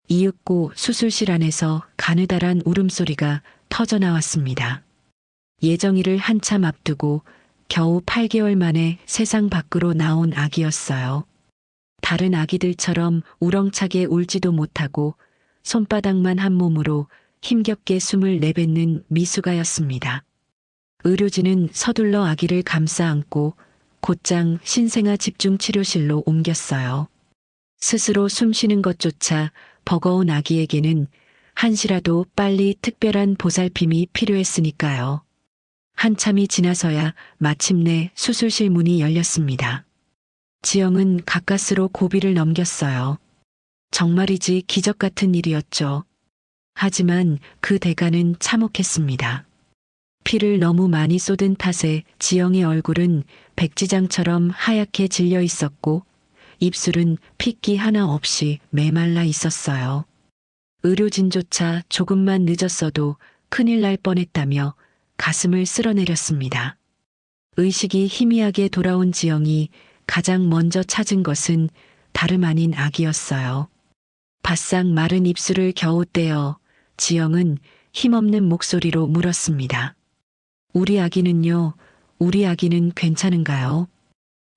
이윽고 수술실 안에서 가느다란 울음소리가 터져나왔습니다. 예정일을 한참 앞두고 겨우 8개월 만에 세상 밖으로 나온 아기였어요. 다른 아기들처럼 우렁차게 울지도 못하고 손바닥만 한 몸으로 힘겹게 숨을 내뱉는 미숙아였습니다. 의료진은 서둘러 아기를 감싸 안고 곧장 신생아 집중치료실로 옮겼어요. 스스로 숨쉬는 것조차 버거운 아기에게는 한시라도 빨리 특별한 보살핌이 필요했으니까요. 한참이 지나서야 마침내 수술실 문이 열렸습니다. 지영은 가까스로 고비를 넘겼어요. 정말이지 기적 같은 일이었죠. 하지만 그 대가는 참혹했습니다. 피를 너무 많이 쏟은 탓에 지영의 얼굴은 백지장처럼 하얗게 질려 있었고 입술은 핏기 하나 없이 메말라 있었어요. 의료진조차 조금만 늦었어도 큰일 날 뻔했다며 가슴을 쓸어내렸습니다. 의식이 희미하게 돌아온 지영이 가장 먼저 찾은 것은 다름 아닌 아기였어요. 바싹 마른 입술을 겨우 떼어 지영은 힘없는 목소리로 물었습니다. 우리 아기는요, 우리 아기는 괜찮은가요?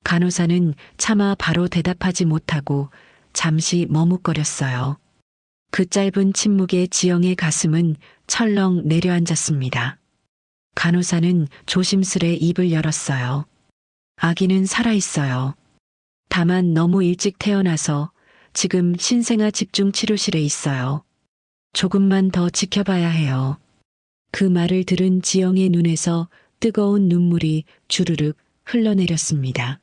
간호사는 차마 바로 대답하지 못하고 잠시 머뭇거렸어요. 그 짧은 침묵에 지영의 가슴은 철렁 내려앉았습니다. 간호사는 조심스레 입을 열었어요. 아기는 살아있어요. 다만 너무 일찍 태어나서 지금 신생아 집중치료실에 있어요. 조금만 더 지켜봐야 해요. 그 말을 들은 지영의 눈에서 뜨거운 눈물이 주르륵 흘러내렸습니다.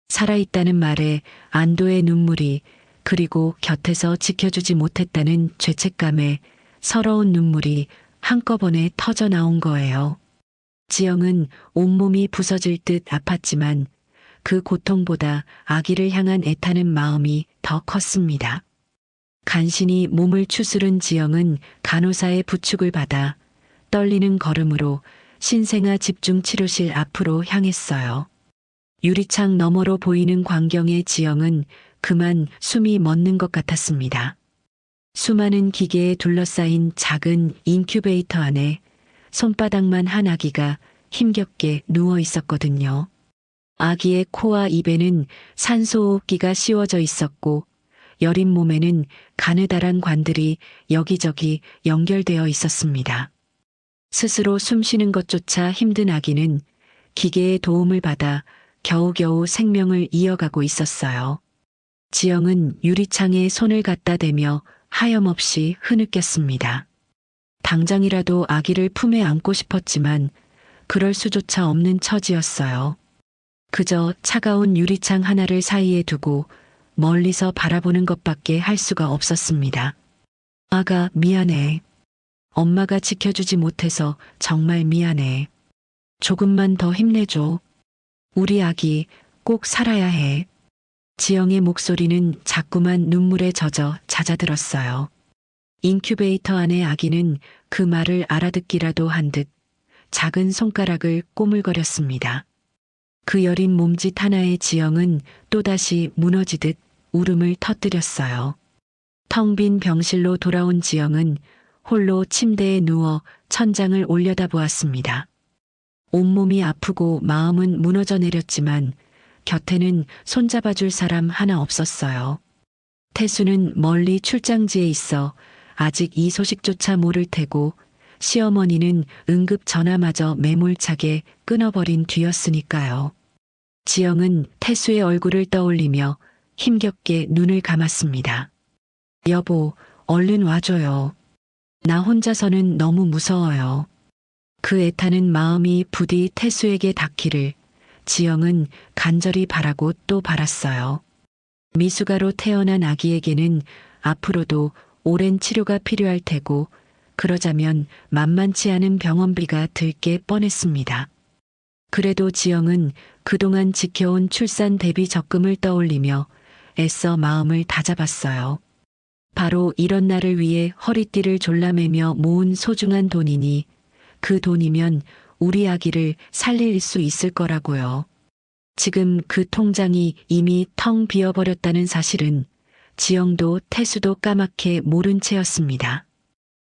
살아있다는 말에 안도의 눈물이, 그리고 곁에서 지켜주지 못했다는 죄책감에 서러운 눈물이 한꺼번에 터져 나온 거예요. 지영은 온몸이 부서질 듯 아팠지만 그 고통보다 아기를 향한 애타는 마음이 더 컸습니다. 간신히 몸을 추스른 지영은 간호사의 부축을 받아 떨리는 걸음으로 신생아 집중치료실 앞으로 향했어요. 유리창 너머로 보이는 광경에 지영은 그만 숨이 멎는 것 같았습니다. 수많은 기계에 둘러싸인 작은 인큐베이터 안에 손바닥만 한 아기가 힘겹게 누워 있었거든요. 아기의 코와 입에는 산소호흡기가 씌워져 있었고 여린 몸에는 가느다란 관들이 여기저기 연결되어 있었습니다. 스스로 숨쉬는 것조차 힘든 아기는 기계의 도움을 받아 겨우겨우 생명을 이어가고 있었어요. 지영은 유리창에 손을 갖다 대며 하염없이 흐느꼈습니다. 당장이라도 아기를 품에 안고 싶었지만 그럴 수조차 없는 처지였어요. 그저 차가운 유리창 하나를 사이에 두고 멀리서 바라보는 것밖에 할 수가 없었습니다. 아가, 미안해. 엄마가 지켜주지 못해서 정말 미안해. 조금만 더 힘내줘. 우리 아기 꼭 살아야 해. 지영의 목소리는 자꾸만 눈물에 젖어 잦아들었어요. 인큐베이터 안의 아기는 그 말을 알아듣기라도 한 듯 작은 손가락을 꼬물거렸습니다. 그 여린 몸짓 하나에 지영은 또다시 무너지듯 울음을 터뜨렸어요. 텅 빈 병실로 돌아온 지영은 홀로 침대에 누워 천장을 올려다보았습니다. 온몸이 아프고 마음은 무너져 내렸지만 곁에는 손잡아줄 사람 하나 없었어요. 태수는 멀리 출장지에 있어 아직 이 소식조차 모를 테고 시어머니는 응급 전화마저 매몰차게 끊어버린 뒤였으니까요. 지영은 태수의 얼굴을 떠올리며 힘겹게 눈을 감았습니다. 여보, 얼른 와줘요. 나 혼자서는 너무 무서워요. 그 애타는 마음이 부디 태수에게 닿기를 지영은 간절히 바라고 또 바랐어요. 미숙아로 태어난 아기에게는 앞으로도 오랜 치료가 필요할 테고 그러자면 만만치 않은 병원비가 들게 뻔했습니다. 그래도 지영은 그동안 지켜온 출산 대비 적금을 떠올리며 애써 마음을 다잡았어요. 바로 이런 날을 위해 허리띠를 졸라매며 모은 소중한 돈이니 그 돈이면 우리 아기를 살릴 수 있을 거라고요. 지금 그 통장이 이미 텅 비어버렸다는 사실은 지영도 태수도 까맣게 모른 채였습니다.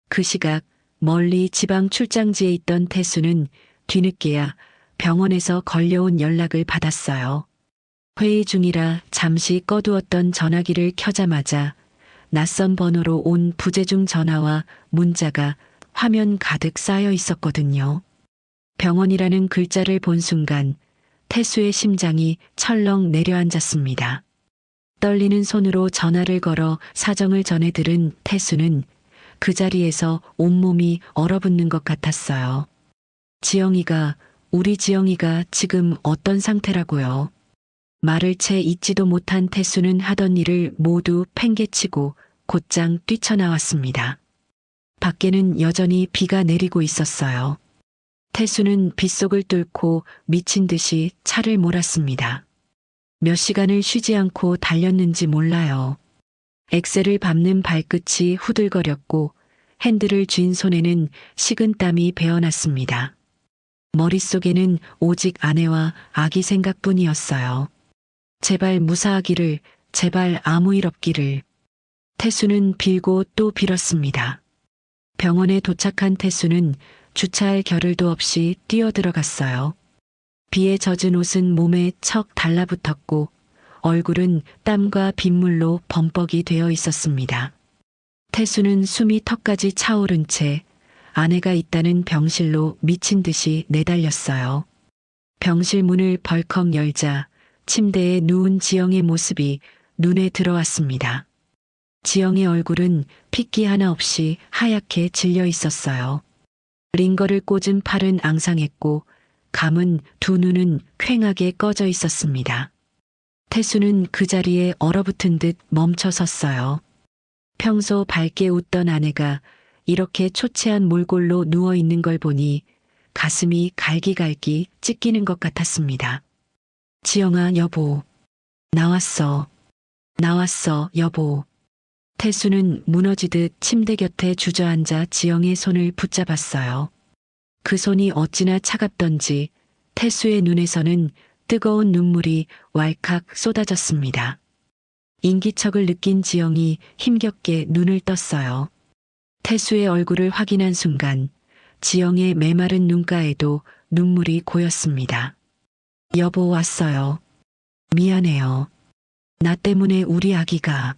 그 시각 멀리 지방 출장지에 있던 태수는 뒤늦게야 병원에서 걸려온 연락을 받았어요. 회의 중이라 잠시 꺼두었던 전화기를 켜자마자 낯선 번호로 온 부재중 전화와 문자가 화면 가득 쌓여 있었거든요. 병원이라는 글자를 본 순간 태수의 심장이 철렁 내려앉았습니다. 떨리는 손으로 전화를 걸어 사정을 전해 들은 태수는 그 자리에서 온몸이 얼어붙는 것 같았어요. 우리 지영이가 지금 어떤 상태라고요? 말을 채 잊지도 못한 태수는 하던 일을 모두 팽개치고 곧장 뛰쳐나왔습니다. 밖에는 여전히 비가 내리고 있었어요. 태수는 빗속을 뚫고 미친 듯이 차를 몰았습니다. 몇 시간을 쉬지 않고 달렸는지 몰라요. 엑셀을 밟는 발끝이 후들거렸고 핸들을 쥔 손에는 식은땀이 배어났습니다. 머릿속에는 오직 아내와 아기 생각뿐이었어요. 제발 무사하기를, 제발 아무 일 없기를. 태수는 빌고 또 빌었습니다. 병원에 도착한 태수는 주차할 겨를도 없이 뛰어들어갔어요. 비에 젖은 옷은 몸에 척 달라붙었고 얼굴은 땀과 빗물로 범벅이 되어 있었습니다. 태수는 숨이 턱까지 차오른 채 아내가 있다는 병실로 미친 듯이 내달렸어요. 병실 문을 벌컥 열자 침대에 누운 지영의 모습이 눈에 들어왔습니다. 지영의 얼굴은 핏기 하나 없이 하얗게 질려 있었어요. 링거를 꽂은 팔은 앙상했고 감은 두 눈은 퀭하게 꺼져 있었습니다. 태수는 그 자리에 얼어붙은 듯 멈춰 섰어요. 평소 밝게 웃던 아내가 이렇게 초췌한 몰골로 누워 있는 걸 보니 가슴이 갈기갈기 찢기는 것 같았습니다. 지영아, 여보. 나왔어, 여보. 태수는 무너지듯 침대 곁에 주저앉아 지영의 손을 붙잡았어요. 그 손이 어찌나 차갑던지 태수의 눈에서는 뜨거운 눈물이 왈칵 쏟아졌습니다. 인기척을 느낀 지영이 힘겹게 눈을 떴어요. 태수의 얼굴을 확인한 순간 지영의 메마른 눈가에도 눈물이 고였습니다. 여보 왔어요. 미안해요. 나 때문에 우리 아기가.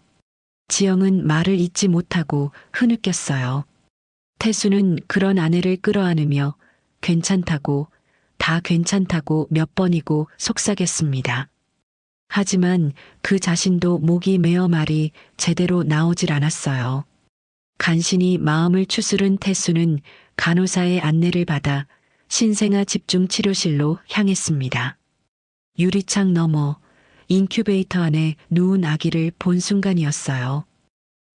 지영은 말을 잇지 못하고 흐느꼈어요. 태수는 그런 아내를 끌어안으며 괜찮다고, 다 괜찮다고 몇 번이고 속삭였습니다. 하지만 그 자신도 목이 메어 말이 제대로 나오질 않았어요. 간신히 마음을 추스른 태수는 간호사의 안내를 받아 신생아 집중치료실로 향했습니다. 유리창 너머 인큐베이터 안에 누운 아기를 본 순간이었어요.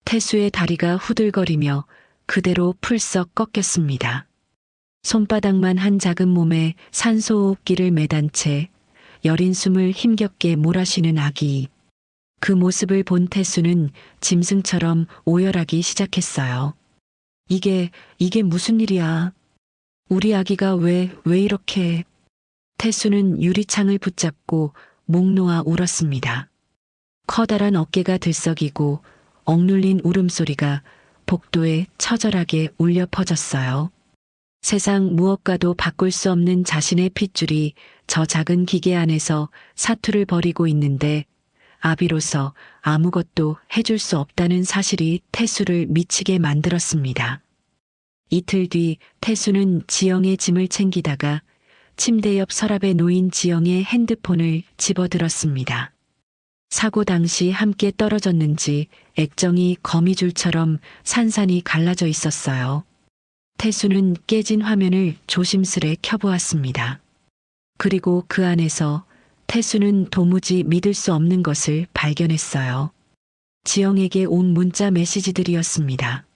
태수의 다리가 후들거리며 그대로 풀썩 꺾였습니다. 손바닥만 한 작은 몸에 산소호흡기를 매단 채 여린 숨을 힘겹게 몰아쉬는 아기. 그 모습을 본 태수는 짐승처럼 오열하기 시작했어요. 이게 무슨 일이야? 우리 아기가 왜 이렇게... 태수는 유리창을 붙잡고 목 놓아 울었습니다. 커다란 어깨가 들썩이고 억눌린 울음소리가 복도에 처절하게 울려 퍼졌어요. 세상 무엇과도 바꿀 수 없는 자신의 핏줄이 저 작은 기계 안에서 사투를 벌이고 있는데 아비로서 아무것도 해줄 수 없다는 사실이 태수를 미치게 만들었습니다. 이틀 뒤 태수는 지영의 짐을 챙기다가 침대 옆 서랍에 놓인 지영의 핸드폰을 집어들었습니다. 사고 당시 함께 떨어졌는지 액정이 거미줄처럼 산산이 갈라져 있었어요. 태수는 깨진 화면을 조심스레 켜보았습니다. 그리고 그 안에서 태수는 도무지 믿을 수 없는 것을 발견했어요. 지영에게 온 문자 메시지들이었습니다.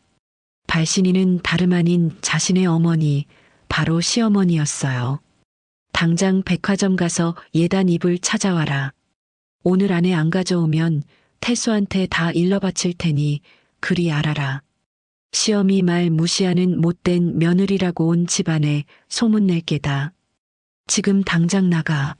발신인은 다름 아닌 자신의 어머니, 바로 시어머니였어요. 당장 백화점 가서 예단 잎을 찾아와라. 오늘 안에 안 가져오면 태수한테 다 일러바칠 테니 그리 알아라. 시어미 말 무시하는 못된 며느리라고 온 집안에 소문낼 게다. 지금 당장 나가.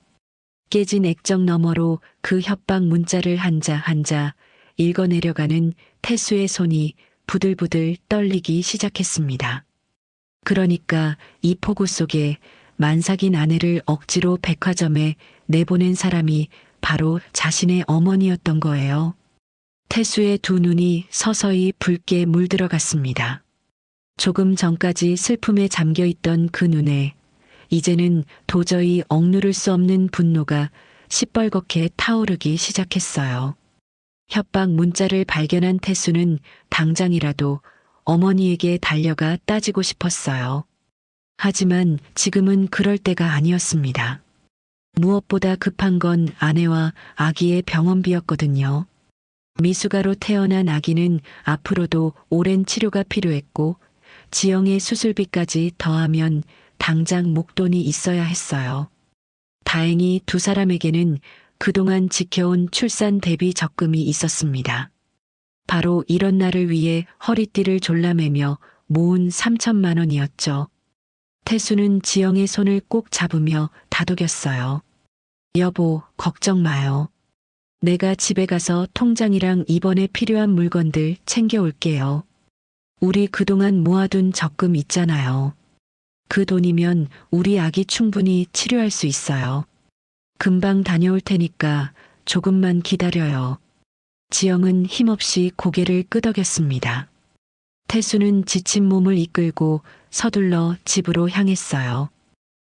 깨진 액정 너머로 그 협박 문자를 한자 한자 읽어내려가는 태수의 손이 부들부들 떨리기 시작했습니다. 그러니까 이 폭우 속에 만삭인 아내를 억지로 백화점에 내보낸 사람이 바로 자신의 어머니였던 거예요. 태수의 두 눈이 서서히 붉게 물들어갔습니다. 조금 전까지 슬픔에 잠겨있던 그 눈에 이제는 도저히 억누를 수 없는 분노가 시뻘겋게 타오르기 시작했어요. 협박 문자를 발견한 태수는 당장이라도 어머니에게 달려가 따지고 싶었어요. 하지만 지금은 그럴 때가 아니었습니다. 무엇보다 급한 건 아내와 아기의 병원비였거든요. 미숙아로 태어난 아기는 앞으로도 오랜 치료가 필요했고 지영의 수술비까지 더하면 당장 목돈이 있어야 했어요. 다행히 두 사람에게는 그동안 지켜온 출산 대비 적금이 있었습니다. 바로 이런 날을 위해 허리띠를 졸라매며 모은 3천만 원이었죠. 태수는 지영의 손을 꼭 잡으며 다독였어요. 여보, 걱정 마요. 내가 집에 가서 통장이랑 이번에 필요한 물건들 챙겨올게요. 우리 그동안 모아둔 적금 있잖아요. 그 돈이면 우리 아기 충분히 치료할 수 있어요. 금방 다녀올 테니까 조금만 기다려요. 지영은 힘없이 고개를 끄덕였습니다. 태수는 지친 몸을 이끌고 서둘러 집으로 향했어요.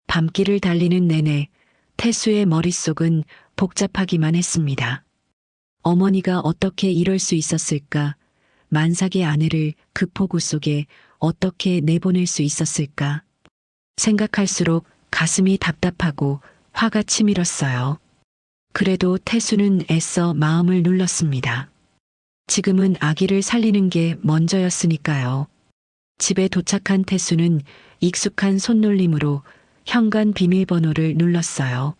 밤길을 달리는 내내 태수의 머릿속은 복잡하기만 했습니다. 어머니가 어떻게 이럴 수 있었을까? 만삭의 아내를 그 폭우 속에 어떻게 내보낼 수 있었을까? 생각할수록 가슴이 답답하고 화가 치밀었어요. 그래도 태수는 애써 마음을 눌렀습니다. 지금은 아기를 살리는 게 먼저였으니까요. 집에 도착한 태수는 익숙한 손놀림으로 현관 비밀번호를 눌렀어요.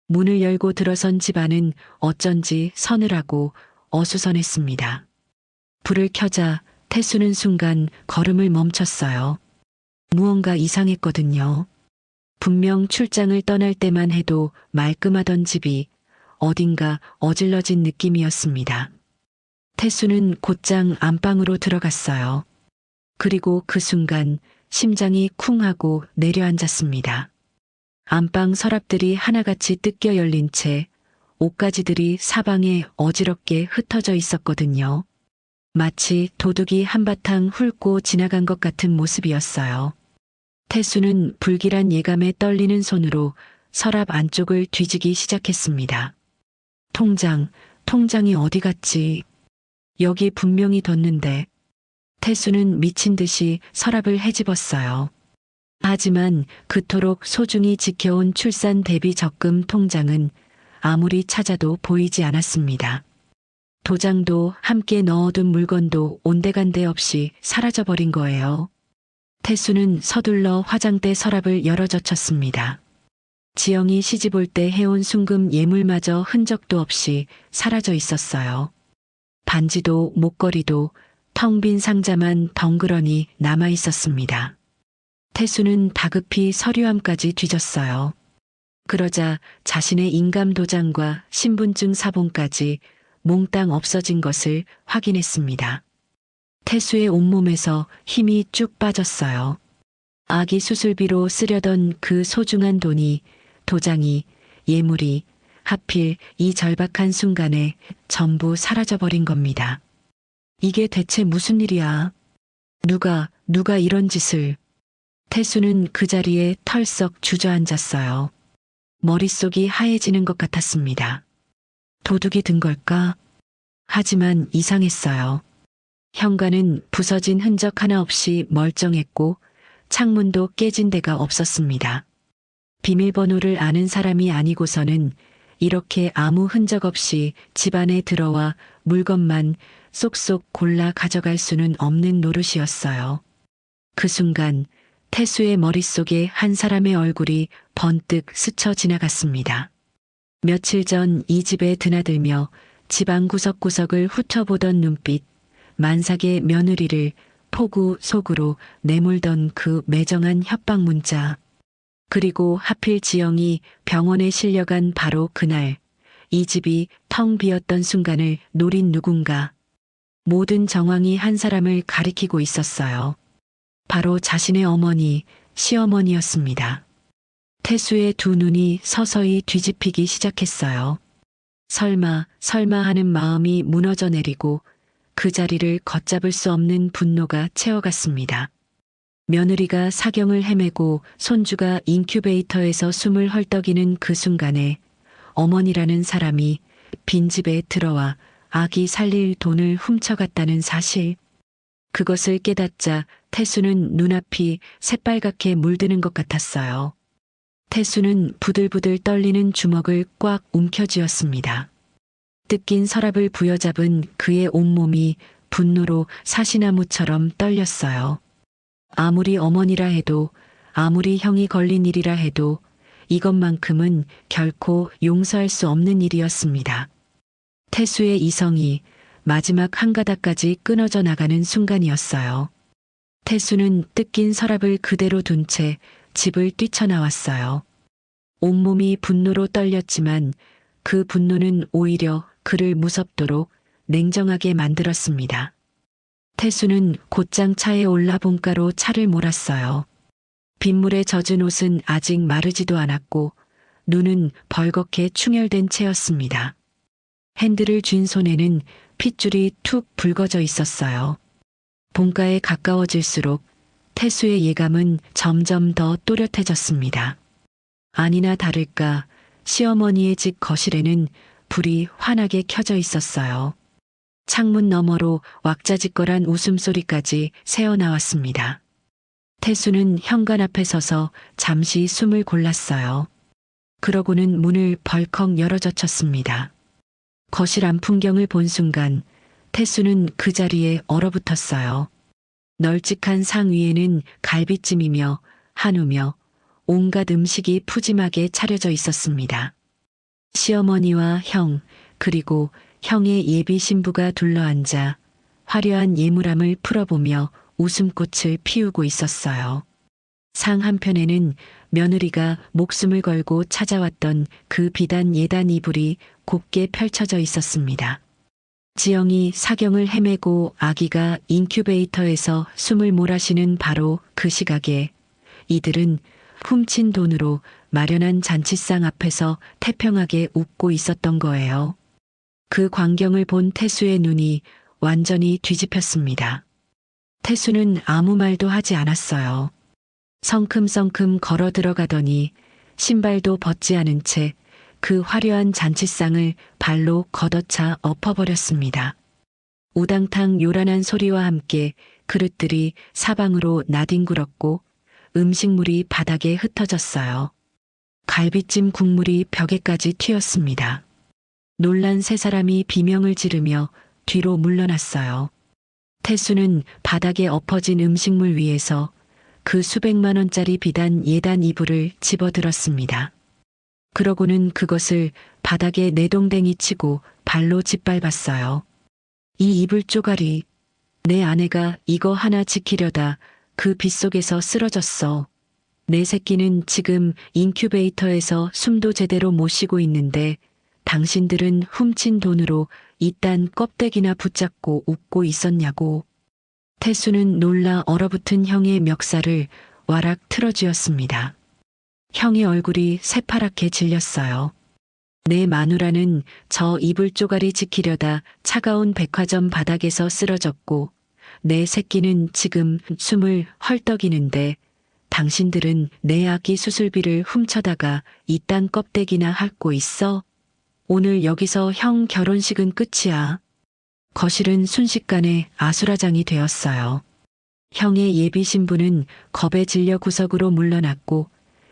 문을 열고 들어선 집안은 어쩐지 서늘하고 어수선했습니다. 불을 켜자 태수는 순간 걸음을 멈췄어요. 무언가 이상했거든요. 분명 출장을 떠날 때만 해도 말끔하던 집이 어딘가 어질러진 느낌이었습니다. 태수는 곧장 안방으로 들어갔어요. 그리고 그 순간 심장이 쿵 하고 내려앉았습니다. 안방 서랍들이 하나같이 뜯겨 열린 채 옷가지들이 사방에 어지럽게 흩어져 있었거든요. 마치 도둑이 한바탕 훑고 지나간 것 같은 모습이었어요. 태수는 불길한 예감에 떨리는 손으로 서랍 안쪽을 뒤지기 시작했습니다. 통장이 어디 갔지? 여기 분명히 뒀는데. 태수는 미친 듯이 서랍을 헤집었어요. 하지만 그토록 소중히 지켜온 출산 대비 적금 통장은 아무리 찾아도 보이지 않았습니다. 도장도 함께 넣어둔 물건도 온데간데 없이 사라져버린 거예요. 태수는 서둘러 화장대 서랍을 열어젖혔습니다. 지영이 시집 올 때 해온 순금 예물마저 흔적도 없이 사라져 있었어요. 반지도 목걸이도 텅 빈 상자만 덩그러니 남아 있었습니다. 태수는 다급히 서류함까지 뒤졌어요. 그러자 자신의 인감도장과 신분증 사본까지 몽땅 없어진 것을 확인했습니다. 태수의 온몸에서 힘이 쭉 빠졌어요. 아기 수술비로 쓰려던 그 소중한 돈이, 도장이, 예물이 하필 이 절박한 순간에 전부 사라져버린 겁니다. 이게 대체 무슨 일이야? 누가 이런 짓을? 태수는 그 자리에 털썩 주저앉았어요. 머릿속이 하얘지는 것 같았습니다. 도둑이 든 걸까? 하지만 이상했어요. 현관은 부서진 흔적 하나 없이 멀쩡했고 창문도 깨진 데가 없었습니다. 비밀번호를 아는 사람이 아니고서는 이렇게 아무 흔적 없이 집 안에 들어와 물건만 쏙쏙 골라 가져갈 수는 없는 노릇이었어요. 그 순간 태수의 머릿속에 한 사람의 얼굴이 번뜩 스쳐 지나갔습니다. 며칠 전 이 집에 드나들며 집안 구석구석을 훑어보던 눈빛, 만삭의 며느리를 포구 속으로 내몰던 그 매정한 협박 문자, 그리고 하필 지영이 병원에 실려간 바로 그날, 이 집이 텅 비었던 순간을 노린 누군가. 모든 정황이 한 사람을 가리키고 있었어요. 바로 자신의 어머니, 시어머니였습니다. 태수의 두 눈이 서서히 뒤집히기 시작했어요. 설마 하는 마음이 무너져 내리고 그 자리를 걷잡을 수 없는 분노가 채워갔습니다. 며느리가 사경을 헤매고 손주가 인큐베이터에서 숨을 헐떡이는 그 순간에 어머니라는 사람이 빈집에 들어와 아기 살릴 돈을 훔쳐갔다는 사실. 그것을 깨닫자 태수는 눈앞이 새빨갛게 물드는 것 같았어요. 태수는 부들부들 떨리는 주먹을 꽉 움켜쥐었습니다. 뜯긴 서랍을 부여잡은 그의 온몸이 분노로 사시나무처럼 떨렸어요. 아무리 어머니라 해도, 아무리 형이 걸린 일이라 해도 이것만큼은 결코 용서할 수 없는 일이었습니다. 태수의 이성이 마지막 한 가닥까지 끊어져 나가는 순간이었어요. 태수는 뜯긴 서랍을 그대로 둔 채 집을 뛰쳐나왔어요. 온몸이 분노로 떨렸지만 그 분노는 오히려 그를 무섭도록 냉정하게 만들었습니다. 태수는 곧장 차에 올라 본가로 차를 몰았어요. 빗물에 젖은 옷은 아직 마르지도 않았고 눈은 벌겋게 충혈된 채였습니다. 핸들을 쥔 손에는 핏줄이 툭 붉어져 있었어요. 본가에 가까워질수록 태수의 예감은 점점 더 또렷해졌습니다. 아니나 다를까 시어머니의 집 거실에는 불이 환하게 켜져 있었어요. 창문 너머로 왁자지껄한 웃음소리까지 새어나왔습니다. 태수는 현관 앞에 서서 잠시 숨을 골랐어요. 그러고는 문을 벌컥 열어젖혔습니다. 거실 안 풍경을 본 순간 태수는 그 자리에 얼어붙었어요. 널찍한 상 위에는 갈비찜이며 한우며 온갖 음식이 푸짐하게 차려져 있었습니다. 시어머니와 형, 그리고 형의 예비 신부가 둘러앉아 화려한 예물함을 풀어보며 웃음꽃을 피우고 있었어요. 상 한편에는 며느리가 목숨을 걸고 찾아왔던 그 비단 예단 이불이 곱게 펼쳐져 있었습니다. 지영이 사경을 헤매고 아기가 인큐베이터에서 숨을 몰아쉬는 바로 그 시각에 이들은 훔친 돈으로 마련한 잔치상 앞에서 태평하게 웃고 있었던 거예요. 그 광경을 본 태수의 눈이 완전히 뒤집혔습니다. 태수는 아무 말도 하지 않았어요. 성큼성큼 걸어 들어가더니 신발도 벗지 않은 채 그 화려한 잔치상을 발로 걷어차 엎어버렸습니다. 우당탕 요란한 소리와 함께 그릇들이 사방으로 나뒹굴었고 음식물이 바닥에 흩어졌어요. 갈비찜 국물이 벽에까지 튀었습니다. 놀란 세 사람이 비명을 지르며 뒤로 물러났어요. 태수는 바닥에 엎어진 음식물 위에서 그 수백만 원짜리 비단 예단 이불을 집어들었습니다. 그러고는 그것을 바닥에 내동댕이 치고 발로 짓밟았어요. 이 이불 쪼가리, 내 아내가 이거 하나 지키려다 그 빗속에서 쓰러졌어. 내 새끼는 지금 인큐베이터에서 숨도 제대로 못 쉬고 있는데 당신들은 훔친 돈으로 이딴 껍데기나 붙잡고 웃고 있었냐고. 태수는 놀라 얼어붙은 형의 멱살을 와락 틀어쥐었습니다. 형의 얼굴이 새파랗게 질렸어요. 내 마누라는 저 이불 쪼가리 지키려다 차가운 백화점 바닥에서 쓰러졌고 내 새끼는 지금 숨을 헐떡이는데 당신들은 내 아기 수술비를 훔쳐다가 이딴 껍데기나 핥고 있어? 오늘 여기서 형 결혼식은 끝이야. 거실은 순식간에 아수라장이 되었어요. 형의 예비 신부는 겁에 질려 구석으로 물러났고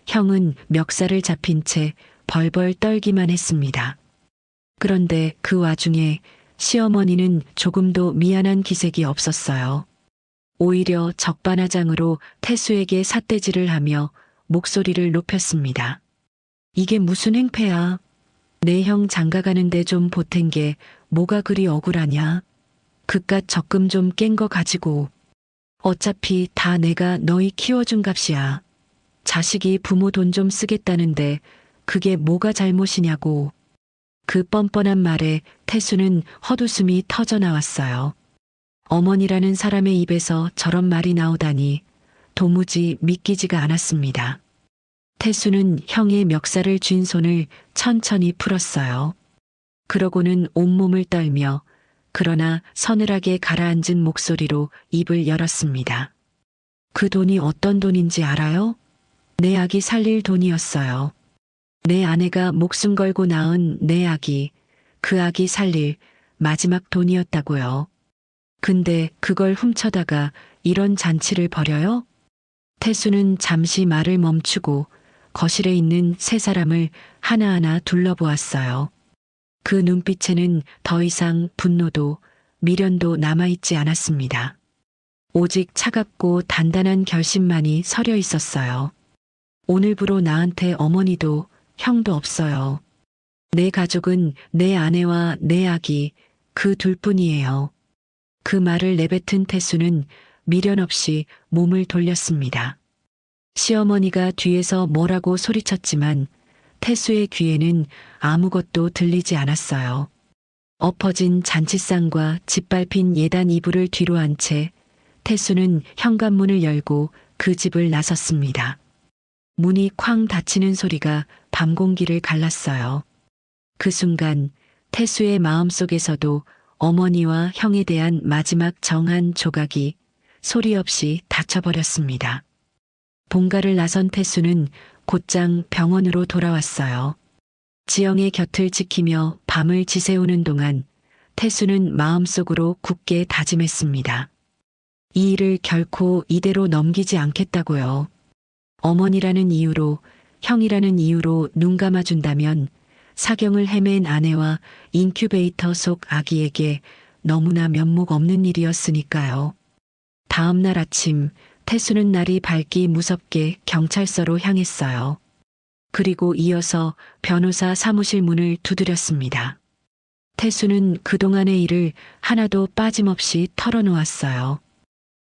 형은 멱살을 잡힌 채 벌벌 떨기만 했습니다. 그런데 그 와중에 시어머니는 조금도 미안한 기색이 없었어요. 오히려 적반하장으로 태수에게 삿대질을 하며 목소리를 높였습니다. 이게 무슨 행패야. 내 형 장가가는데 좀 보탠 게 뭐가 그리 억울하냐. 그깟 적금 좀 깬 거 가지고. 어차피 다 내가 너희 키워준 값이야. 자식이 부모 돈 좀 쓰겠다는데 그게 뭐가 잘못이냐고. 그 뻔뻔한 말에 태수는 헛웃음이 터져 나왔어요. 어머니라는 사람의 입에서 저런 말이 나오다니 도무지 믿기지가 않았습니다. 태수는 형의 멱살을 쥔 손을 천천히 풀었어요. 그러고는 온몸을 떨며 그러나 서늘하게 가라앉은 목소리로 입을 열었습니다. 그 돈이 어떤 돈인지 알아요? 내 아기 살릴 돈이었어요. 내 아내가 목숨 걸고 낳은 내 아기, 그 아기 살릴 마지막 돈이었다고요. 근데 그걸 훔쳐다가 이런 잔치를 벌여요? 태수는 잠시 말을 멈추고 거실에 있는 세 사람을 하나하나 둘러보았어요. 그 눈빛에는 더 이상 분노도 미련도 남아있지 않았습니다. 오직 차갑고 단단한 결심만이 서려 있었어요. 오늘부로 나한테 어머니도 형도 없어요. 내 가족은 내 아내와 내 아기 그 둘뿐이에요. 그 말을 내뱉은 태수는 미련 없이 몸을 돌렸습니다. 시어머니가 뒤에서 뭐라고 소리쳤지만 태수의 귀에는 아무것도 들리지 않았어요. 엎어진 잔치상과 짓밟힌 예단 이불을 뒤로 한 채 태수는 현관문을 열고 그 집을 나섰습니다. 문이 쾅 닫히는 소리가 밤 공기를 갈랐어요. 그 순간 태수의 마음속에서도 어머니와 형에 대한 마지막 정한 조각이 소리 없이 닫혀버렸습니다. 본가를 나선 태수는 곧장 병원으로 돌아왔어요. 지영의 곁을 지키며 밤을 지새우는 동안 태수는 마음속으로 굳게 다짐했습니다. 이 일을 결코 이대로 넘기지 않겠다고요. 어머니라는 이유로, 형이라는 이유로 눈 감아준다면 사경을 헤맨 아내와 인큐베이터 속 아기에게 너무나 면목 없는 일이었으니까요. 다음 날 아침 태수는 날이 밝기 무섭게 경찰서로 향했어요. 그리고 이어서 변호사 사무실 문을 두드렸습니다. 태수는 그동안의 일을 하나도 빠짐없이 털어놓았어요.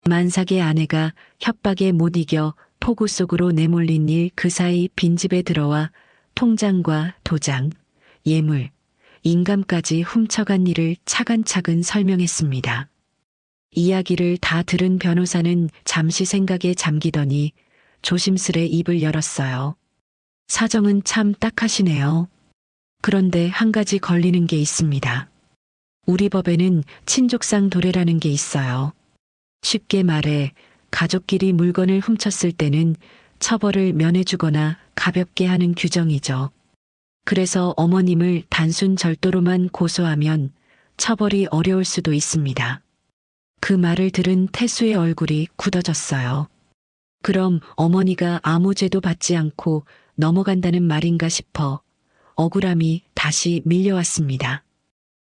만삭의 아내가 협박에 못 이겨 폭우 속으로 내몰린 일 그 사이 빈집에 들어와 통장과 도장, 예물, 인감까지 훔쳐간 일을 차근차근 설명했습니다. 이야기를 다 들은 변호사는 잠시 생각에 잠기더니 조심스레 입을 열었어요. 사정은 참 딱하시네요. 그런데 한 가지 걸리는 게 있습니다. 우리 법에는 친족상 도례라는 게 있어요. 쉽게 말해 가족끼리 물건을 훔쳤을 때는 처벌을 면해주거나 가볍게 하는 규정이죠. 그래서 어머님을 단순 절도로만 고소하면 처벌이 어려울 수도 있습니다. 그 말을 들은 태수의 얼굴이 굳어졌어요. 그럼 어머니가 아무 죄도 받지 않고 넘어간다는 말인가 싶어 억울함이 다시 밀려왔습니다.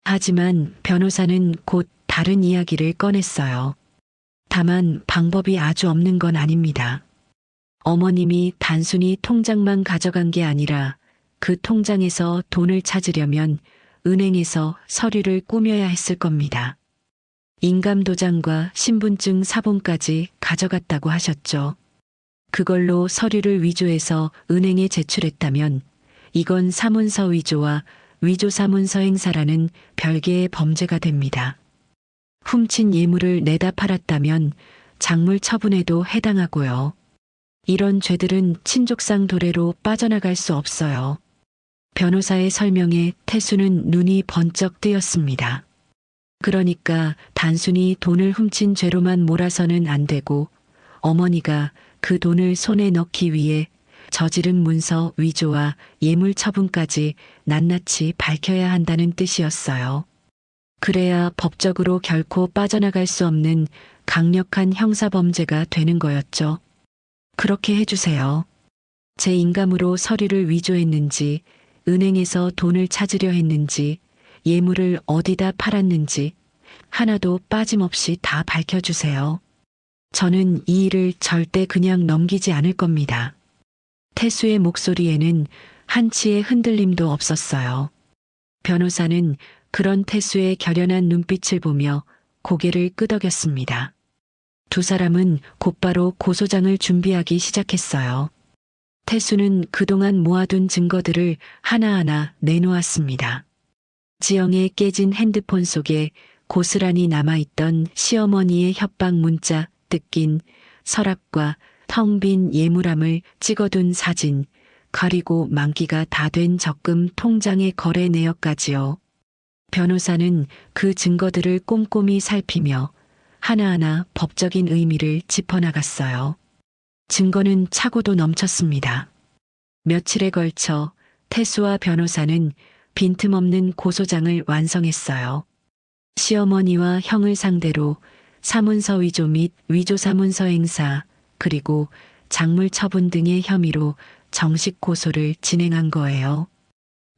하지만 변호사는 곧 다른 이야기를 꺼냈어요. 다만 방법이 아주 없는 건 아닙니다. 어머님이 단순히 통장만 가져간 게 아니라 그 통장에서 돈을 찾으려면 은행에서 서류를 꾸며야 했을 겁니다. 인감도장과 신분증 사본까지 가져갔다고 하셨죠. 그걸로 서류를 위조해서 은행에 제출했다면 이건 사문서 위조와 위조사문서 행사라는 별개의 범죄가 됩니다. 훔친 예물을 내다 팔았다면 작물 처분에도 해당하고요. 이런 죄들은 친족상 도례로 빠져나갈 수 없어요. 변호사의 설명에 태수는 눈이 번쩍 뜨였습니다. 그러니까 단순히 돈을 훔친 죄로만 몰아서는 안 되고 어머니가 그 돈을 손에 넣기 위해 저지른 문서 위조와 예물 처분까지 낱낱이 밝혀야 한다는 뜻이었어요. 그래야 법적으로 결코 빠져나갈 수 없는 강력한 형사범죄가 되는 거였죠. 그렇게 해주세요. 제 인감으로 서류를 위조했는지, 은행에서 돈을 찾으려 했는지, 예물을 어디다 팔았는지 하나도 빠짐없이 다 밝혀주세요. 저는 이 일을 절대 그냥 넘기지 않을 겁니다. 태수의 목소리에는 한치의 흔들림도 없었어요. 변호사는 그런 태수의 결연한 눈빛을 보며 고개를 끄덕였습니다. 두 사람은 곧바로 고소장을 준비하기 시작했어요. 태수는 그동안 모아둔 증거들을 하나하나 내놓았습니다. 지영의 깨진 핸드폰 속에 고스란히 남아있던 시어머니의 협박 문자, 뜯긴 서랍과 텅 빈 예물함을 찍어둔 사진, 그리고 만기가 다 된 적금 통장의 거래 내역까지요. 변호사는 그 증거들을 꼼꼼히 살피며 하나하나 법적인 의미를 짚어나갔어요. 증거는 차고도 넘쳤습니다. 며칠에 걸쳐 태수와 변호사는 빈틈없는 고소장을 완성했어요. 시어머니와 형을 상대로 사문서 위조 및 위조사문서 행사, 그리고 작물 처분 등의 혐의로 정식 고소를 진행한 거예요.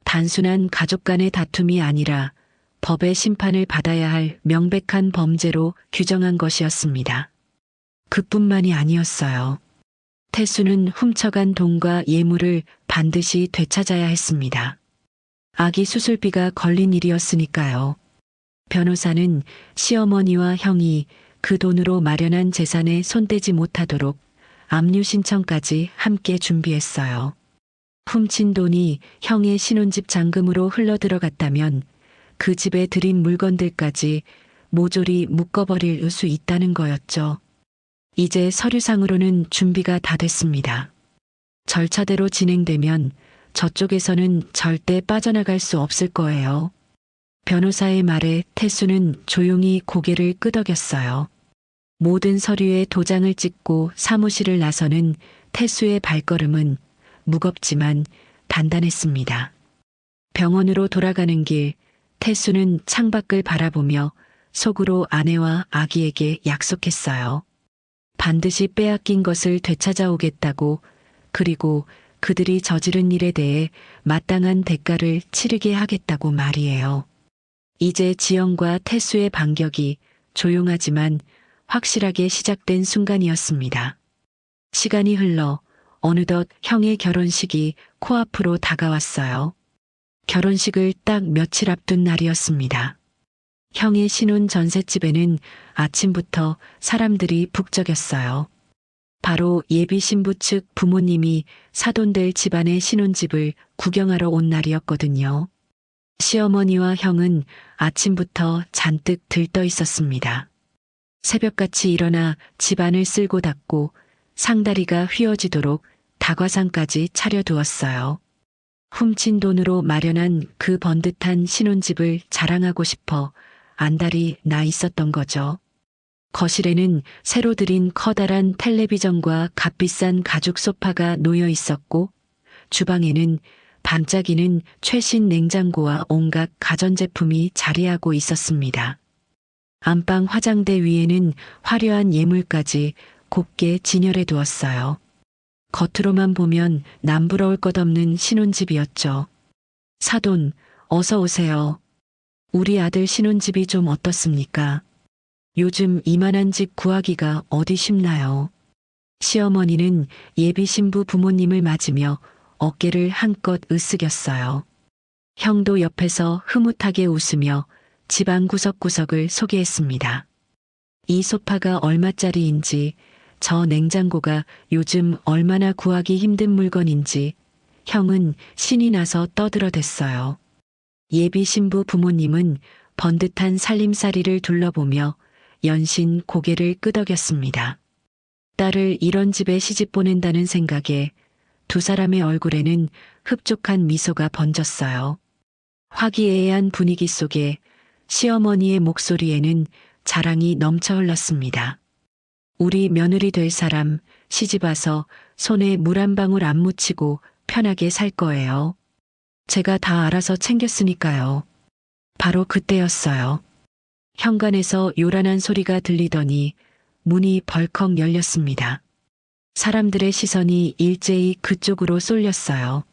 단순한 가족 간의 다툼이 아니라 법의 심판을 받아야 할 명백한 범죄로 규정한 것이었습니다. 그뿐만이 아니었어요. 태수는 훔쳐간 돈과 예물을 반드시 되찾아야 했습니다. 아기 수술비가 걸린 일이었으니까요. 변호사는 시어머니와 형이 그 돈으로 마련한 재산에 손대지 못하도록 압류 신청까지 함께 준비했어요. 훔친 돈이 형의 신혼집 잔금으로 흘러들어갔다면 그 집에 들인 물건들까지 모조리 묶어버릴 수 있다는 거였죠. 이제 서류상으로는 준비가 다 됐습니다. 절차대로 진행되면 저쪽에서는 절대 빠져나갈 수 없을 거예요. 변호사의 말에 태수는 조용히 고개를 끄덕였어요. 모든 서류에 도장을 찍고 사무실을 나서는 태수의 발걸음은 무겁지만 단단했습니다. 병원으로 돌아가는 길, 태수는 창밖을 바라보며 속으로 아내와 아기에게 약속했어요. 반드시 빼앗긴 것을 되찾아오겠다고, 그리고 그들이 저지른 일에 대해 마땅한 대가를 치르게 하겠다고 말이에요. 이제 지영과 태수의 반격이 조용하지만 확실하게 시작된 순간이었습니다. 시간이 흘러 어느덧 형의 결혼식이 코앞으로 다가왔어요. 결혼식을 딱 며칠 앞둔 날이었습니다. 형의 신혼 전셋집에는 아침부터 사람들이 북적였어요. 바로 예비 신부 측 부모님이 사돈될 집안의 신혼집을 구경하러 온 날이었거든요. 시어머니와 형은 아침부터 잔뜩 들떠 있었습니다. 새벽같이 일어나 집안을 쓸고 닦고 상다리가 휘어지도록 다과상까지 차려두었어요. 훔친 돈으로 마련한 그 번듯한 신혼집을 자랑하고 싶어 안달이 나 있었던 거죠. 거실에는 새로 들인 커다란 텔레비전과 값비싼 가죽 소파가 놓여 있었고, 주방에는 반짝이는 최신 냉장고와 온갖 가전제품이 자리하고 있었습니다. 안방 화장대 위에는 화려한 예물까지 곱게 진열해 두었어요. 겉으로만 보면 남부러울 것 없는 신혼집이었죠. 사돈, 어서 오세요. 우리 아들 신혼집이 좀 어떻습니까? 요즘 이만한 집 구하기가 어디 쉽나요? 시어머니는 예비 신부 부모님을 맞으며 어깨를 한껏 으쓱였어요. 형도 옆에서 흐뭇하게 웃으며 집안 구석구석을 소개했습니다. 이 소파가 얼마짜리인지, 저 냉장고가 요즘 얼마나 구하기 힘든 물건인지 형은 신이 나서 떠들어댔어요. 예비 신부 부모님은 번듯한 살림살이를 둘러보며 연신 고개를 끄덕였습니다. 딸을 이런 집에 시집 보낸다는 생각에 두 사람의 얼굴에는 흡족한 미소가 번졌어요. 화기애애한 분위기 속에 시어머니의 목소리에는 자랑이 넘쳐 흘렀습니다. 우리 며느리 될 사람 시집 와서 손에 물 한 방울 안 묻히고 편하게 살 거예요. 제가 다 알아서 챙겼으니까요. 바로 그때였어요. 현관에서 요란한 소리가 들리더니 문이 벌컥 열렸습니다. 사람들의 시선이 일제히 그쪽으로 쏠렸어요.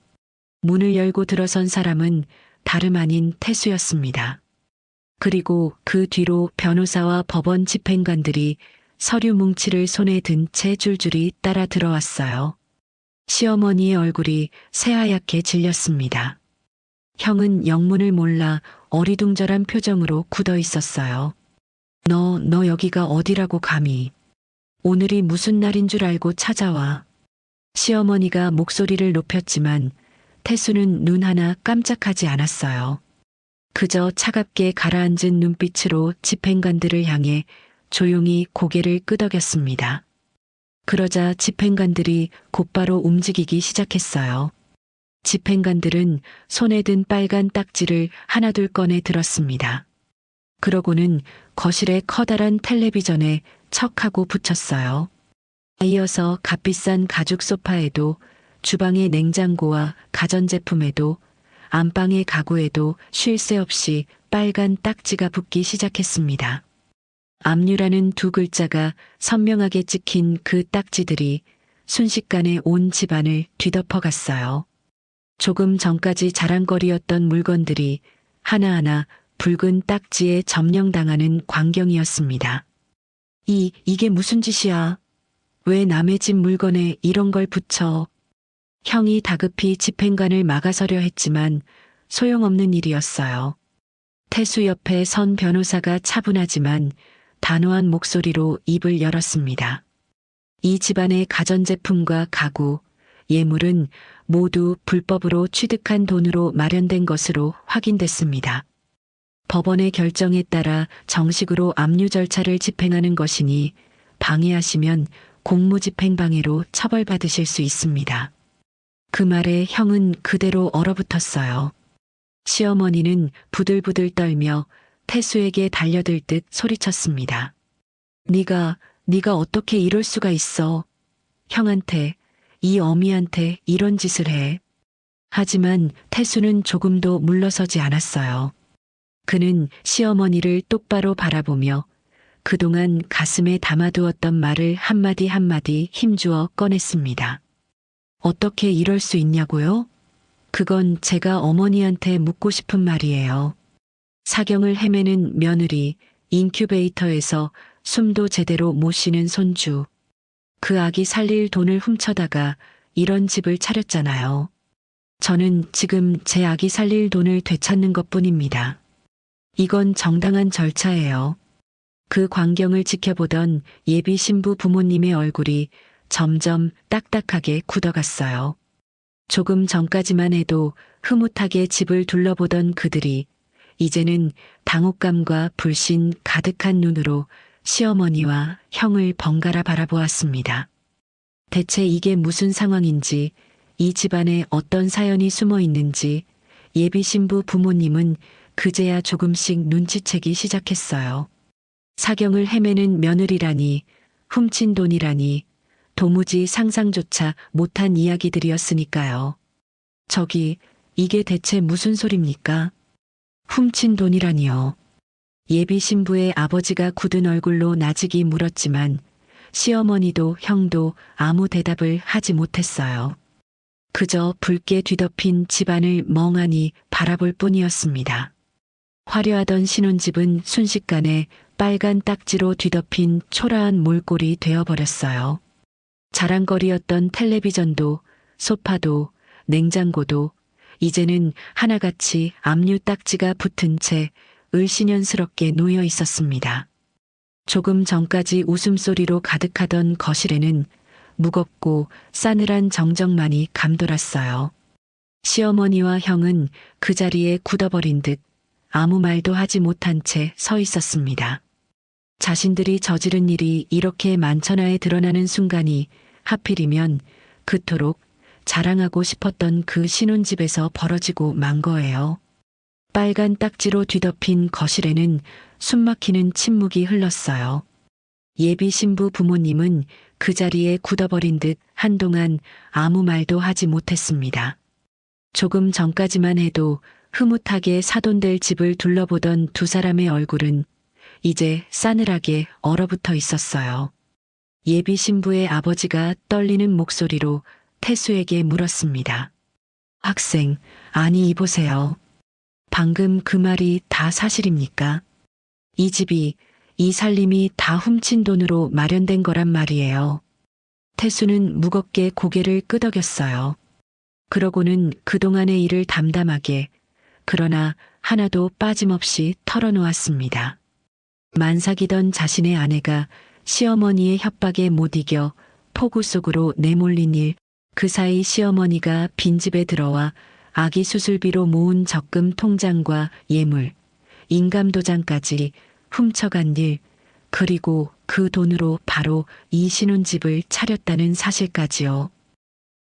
문을 열고 들어선 사람은 다름 아닌 태수였습니다. 그리고 그 뒤로 변호사와 법원 집행관들이 서류 뭉치를 손에 든 채 줄줄이 따라 들어왔어요. 시어머니의 얼굴이 새하얗게 질렸습니다. 형은 영문을 몰라 어리둥절한 표정으로 굳어 있었어요. 너 여기가 어디라고 감히. 오늘이 무슨 날인 줄 알고 찾아와. 시어머니가 목소리를 높였지만 태수는 눈 하나 깜짝하지 않았어요. 그저 차갑게 가라앉은 눈빛으로 집행관들을 향해 조용히 고개를 끄덕였습니다. 그러자 집행관들이 곧바로 움직이기 시작했어요. 집행관들은 손에 든 빨간 딱지를 하나둘 꺼내 들었습니다. 그러고는 거실의 커다란 텔레비전에 척하고 붙였어요. 이어서 값비싼 가죽 소파에도, 주방의 냉장고와 가전제품에도, 안방의 가구에도 쉴 새 없이 빨간 딱지가 붙기 시작했습니다. 압류라는 두 글자가 선명하게 찍힌 그 딱지들이 순식간에 온 집안을 뒤덮어갔어요. 조금 전까지 자랑거리였던 물건들이 하나하나 붉은 딱지에 점령당하는 광경이었습니다. 이게 무슨 짓이야? 왜 남의 집 물건에 이런 걸 붙여? 형이 다급히 집행관을 막아서려 했지만 소용없는 일이었어요. 태수 옆에 선 변호사가 차분하지만 단호한 목소리로 입을 열었습니다. 이 집안의 가전제품과 가구, 예물은 모두 불법으로 취득한 돈으로 마련된 것으로 확인됐습니다. 법원의 결정에 따라 정식으로 압류 절차를 집행하는 것이니 방해하시면 공무집행방해로 처벌받으실 수 있습니다. 그 말에 형은 그대로 얼어붙었어요. 시어머니는 부들부들 떨며 태수에게 달려들 듯 소리쳤습니다. 네가 어떻게 이럴 수가 있어. 형한테, 이 어미한테 이런 짓을 해. 하지만 태수는 조금도 물러서지 않았어요. 그는 시어머니를 똑바로 바라보며 그동안 가슴에 담아두었던 말을 한마디 한마디 힘주어 꺼냈습니다. 어떻게 이럴 수 있냐고요? 그건 제가 어머니한테 묻고 싶은 말이에요. 사경을 헤매는 며느리, 인큐베이터에서 숨도 제대로 못 쉬는 손주. 그 아기 살릴 돈을 훔쳐다가 이런 집을 차렸잖아요. 저는 지금 제 아기 살릴 돈을 되찾는 것뿐입니다. 이건 정당한 절차예요. 그 광경을 지켜보던 예비 신부 부모님의 얼굴이 점점 딱딱하게 굳어갔어요. 조금 전까지만 해도 흐뭇하게 집을 둘러보던 그들이 이제는 당혹감과 불신 가득한 눈으로 시어머니와 형을 번갈아 바라보았습니다. 대체 이게 무슨 상황인지, 이 집안에 어떤 사연이 숨어 있는지 예비 신부 부모님은 그제야 조금씩 눈치채기 시작했어요. 사경을 헤매는 며느리라니, 훔친 돈이라니, 도무지 상상조차 못한 이야기들이었으니까요. 저기, 이게 대체 무슨 소립니까? 훔친 돈이라니요. 예비 신부의 아버지가 굳은 얼굴로 나직이 물었지만 시어머니도 형도 아무 대답을 하지 못했어요. 그저 붉게 뒤덮인 집안을 멍하니 바라볼 뿐이었습니다. 화려하던 신혼집은 순식간에 빨간 딱지로 뒤덮인 초라한 몰골이 되어버렸어요. 자랑거리였던 텔레비전도, 소파도, 냉장고도 이제는 하나같이 압류 딱지가 붙은 채 을씨년스럽게 놓여 있었습니다. 조금 전까지 웃음소리로 가득하던 거실에는 무겁고 싸늘한 정적만이 감돌았어요. 시어머니와 형은 그 자리에 굳어버린 듯 아무 말도 하지 못한 채 서 있었습니다. 자신들이 저지른 일이 이렇게 만천하에 드러나는 순간이 하필이면 그토록 자랑하고 싶었던 그 신혼집에서 벌어지고 만 거예요. 빨간 딱지로 뒤덮인 거실에는 숨막히는 침묵이 흘렀어요. 예비 신부 부모님은 그 자리에 굳어버린 듯 한동안 아무 말도 하지 못했습니다. 조금 전까지만 해도 흐뭇하게 사돈될 집을 둘러보던 두 사람의 얼굴은 이제 싸늘하게 얼어붙어 있었어요. 예비 신부의 아버지가 떨리는 목소리로 태수에게 물었습니다. 학생, 아니 이보세요. 방금 그 말이 다 사실입니까? 이 집이, 이 살림이 다 훔친 돈으로 마련된 거란 말이에요. 태수는 무겁게 고개를 끄덕였어요. 그러고는 그동안의 일을 담담하게, 그러나 하나도 빠짐없이 털어놓았습니다. 만삭이던 자신의 아내가 시어머니의 협박에 못 이겨 폭우 속으로 내몰린 일, 그 사이 시어머니가 빈집에 들어와 아기 수술비로 모은 적금 통장과 예물, 인감도장까지 훔쳐간 일, 그리고 그 돈으로 바로 이 신혼집을 차렸다는 사실까지요.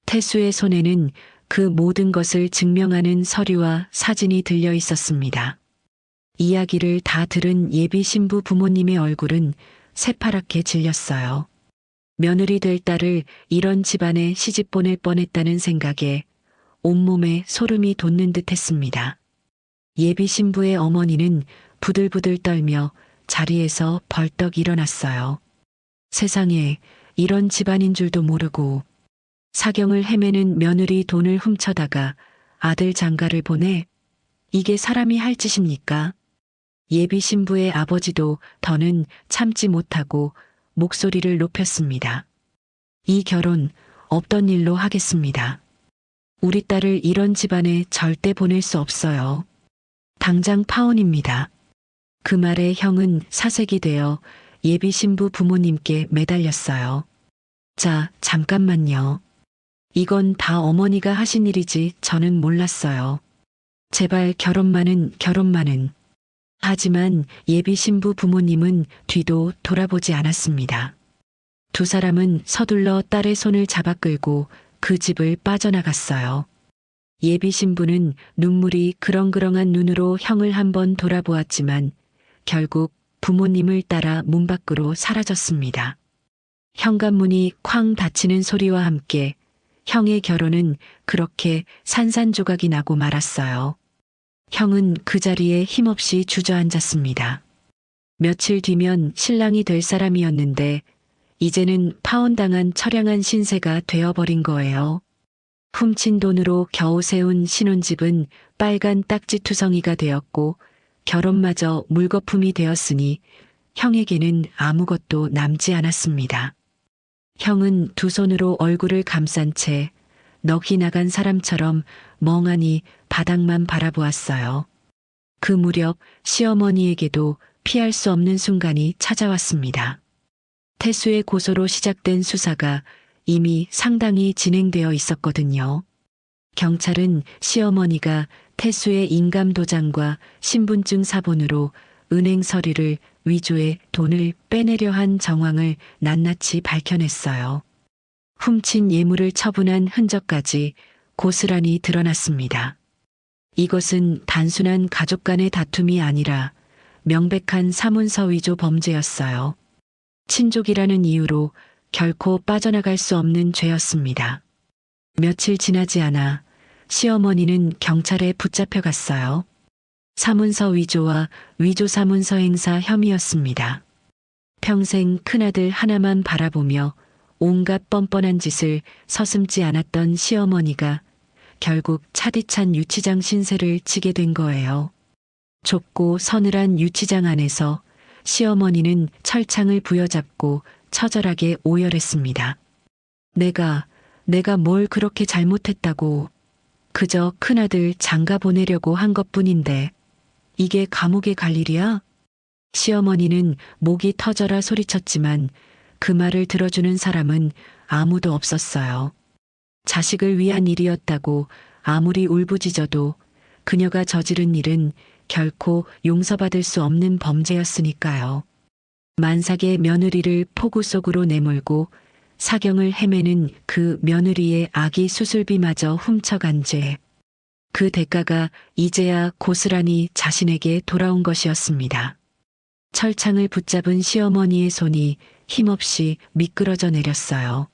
태수의 손에는 그 모든 것을 증명하는 서류와 사진이 들려 있었습니다. 이야기를 다 들은 예비 신부 부모님의 얼굴은 새파랗게 질렸어요. 며느리 될 딸을 이런 집안에 시집 보낼 뻔했다는 생각에 온몸에 소름이 돋는 듯 했습니다. 예비 신부의 어머니는 부들부들 떨며 자리에서 벌떡 일어났어요. 세상에 이런 집안인 줄도 모르고 사경을 헤매는 며느리 돈을 훔쳐다가 아들 장가를 보내? 이게 사람이 할 짓입니까? 예비 신부의 아버지도 더는 참지 못하고 목소리를 높였습니다. 이 결혼 없던 일로 하겠습니다. 우리 딸을 이런 집안에 절대 보낼 수 없어요. 당장 파혼입니다. 그 말에 형은 사색이 되어 예비 신부 부모님께 매달렸어요. 자, 잠깐만요. 이건 다 어머니가 하신 일이지 저는 몰랐어요. 제발 결혼만은. 하지만 예비 신부 부모님은 뒤도 돌아보지 않았습니다. 두 사람은 서둘러 딸의 손을 잡아 끌고 그 집을 빠져나갔어요. 예비 신부는 눈물이 그렁그렁한 눈으로 형을 한번 돌아보았지만 결국 부모님을 따라 문 밖으로 사라졌습니다. 현관문이 쾅 닫히는 소리와 함께 형의 결혼은 그렇게 산산조각이 나고 말았어요. 형은 그 자리에 힘없이 주저앉았습니다. 며칠 뒤면 신랑이 될 사람이었는데 이제는 파혼당한 처량한 신세가 되어버린 거예요. 훔친 돈으로 겨우 세운 신혼집은 빨간 딱지투성이가 되었고 결혼마저 물거품이 되었으니 형에게는 아무것도 남지 않았습니다. 형은 두 손으로 얼굴을 감싼 채 넋이 나간 사람처럼 멍하니 바닥만 바라보았어요. 그 무렵 시어머니에게도 피할 수 없는 순간이 찾아왔습니다. 태수의 고소로 시작된 수사가 이미 상당히 진행되어 있었거든요. 경찰은 시어머니가 태수의 인감도장과 신분증 사본으로 은행 서류를 위조해 돈을 빼내려 한 정황을 낱낱이 밝혀냈어요. 훔친 예물을 처분한 흔적까지 고스란히 드러났습니다. 이것은 단순한 가족 간의 다툼이 아니라 명백한 사문서 위조 범죄였어요. 친족이라는 이유로 결코 빠져나갈 수 없는 죄였습니다. 며칠 지나지 않아 시어머니는 경찰에 붙잡혀갔어요. 사문서 위조와 위조 사문서 행사 혐의였습니다. 평생 큰아들 하나만 바라보며 온갖 뻔뻔한 짓을 서슴지 않았던 시어머니가 결국 차디찬 유치장 신세를 지게 된 거예요. 좁고 서늘한 유치장 안에서 시어머니는 철창을 부여잡고 처절하게 오열했습니다. 내가 뭘 그렇게 잘못했다고. 그저 큰아들 장가 보내려고 한 것뿐인데 이게 감옥에 갈 일이야? 시어머니는 목이 터져라 소리쳤지만 그 말을 들어주는 사람은 아무도 없었어요. 자식을 위한 일이었다고 아무리 울부짖어도 그녀가 저지른 일은 결코 용서받을 수 없는 범죄였으니까요. 만삭의 며느리를 포구 속으로 내몰고 사경을 헤매는 그 며느리의 아기 수술비마저 훔쳐간 죄. 그 대가가 이제야 고스란히 자신에게 돌아온 것이었습니다. 철창을 붙잡은 시어머니의 손이 힘없이 미끄러져 내렸어요.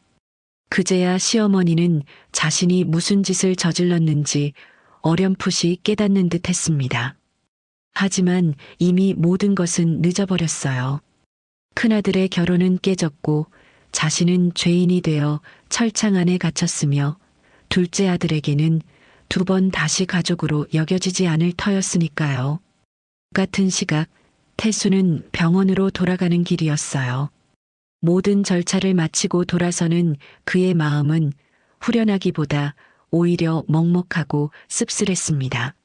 그제야 시어머니는 자신이 무슨 짓을 저질렀는지 어렴풋이 깨닫는 듯 했습니다. 하지만 이미 모든 것은 늦어버렸어요. 큰아들의 결혼은 깨졌고 자신은 죄인이 되어 철창 안에 갇혔으며 둘째 아들에게는 2번 다시 가족으로 여겨지지 않을 터였으니까요. 같은 시각 태수는 병원으로 돌아가는 길이었어요. 모든 절차를 마치고 돌아서는 그의 마음은 후련하기보다 오히려 먹먹하고 씁쓸했습니다.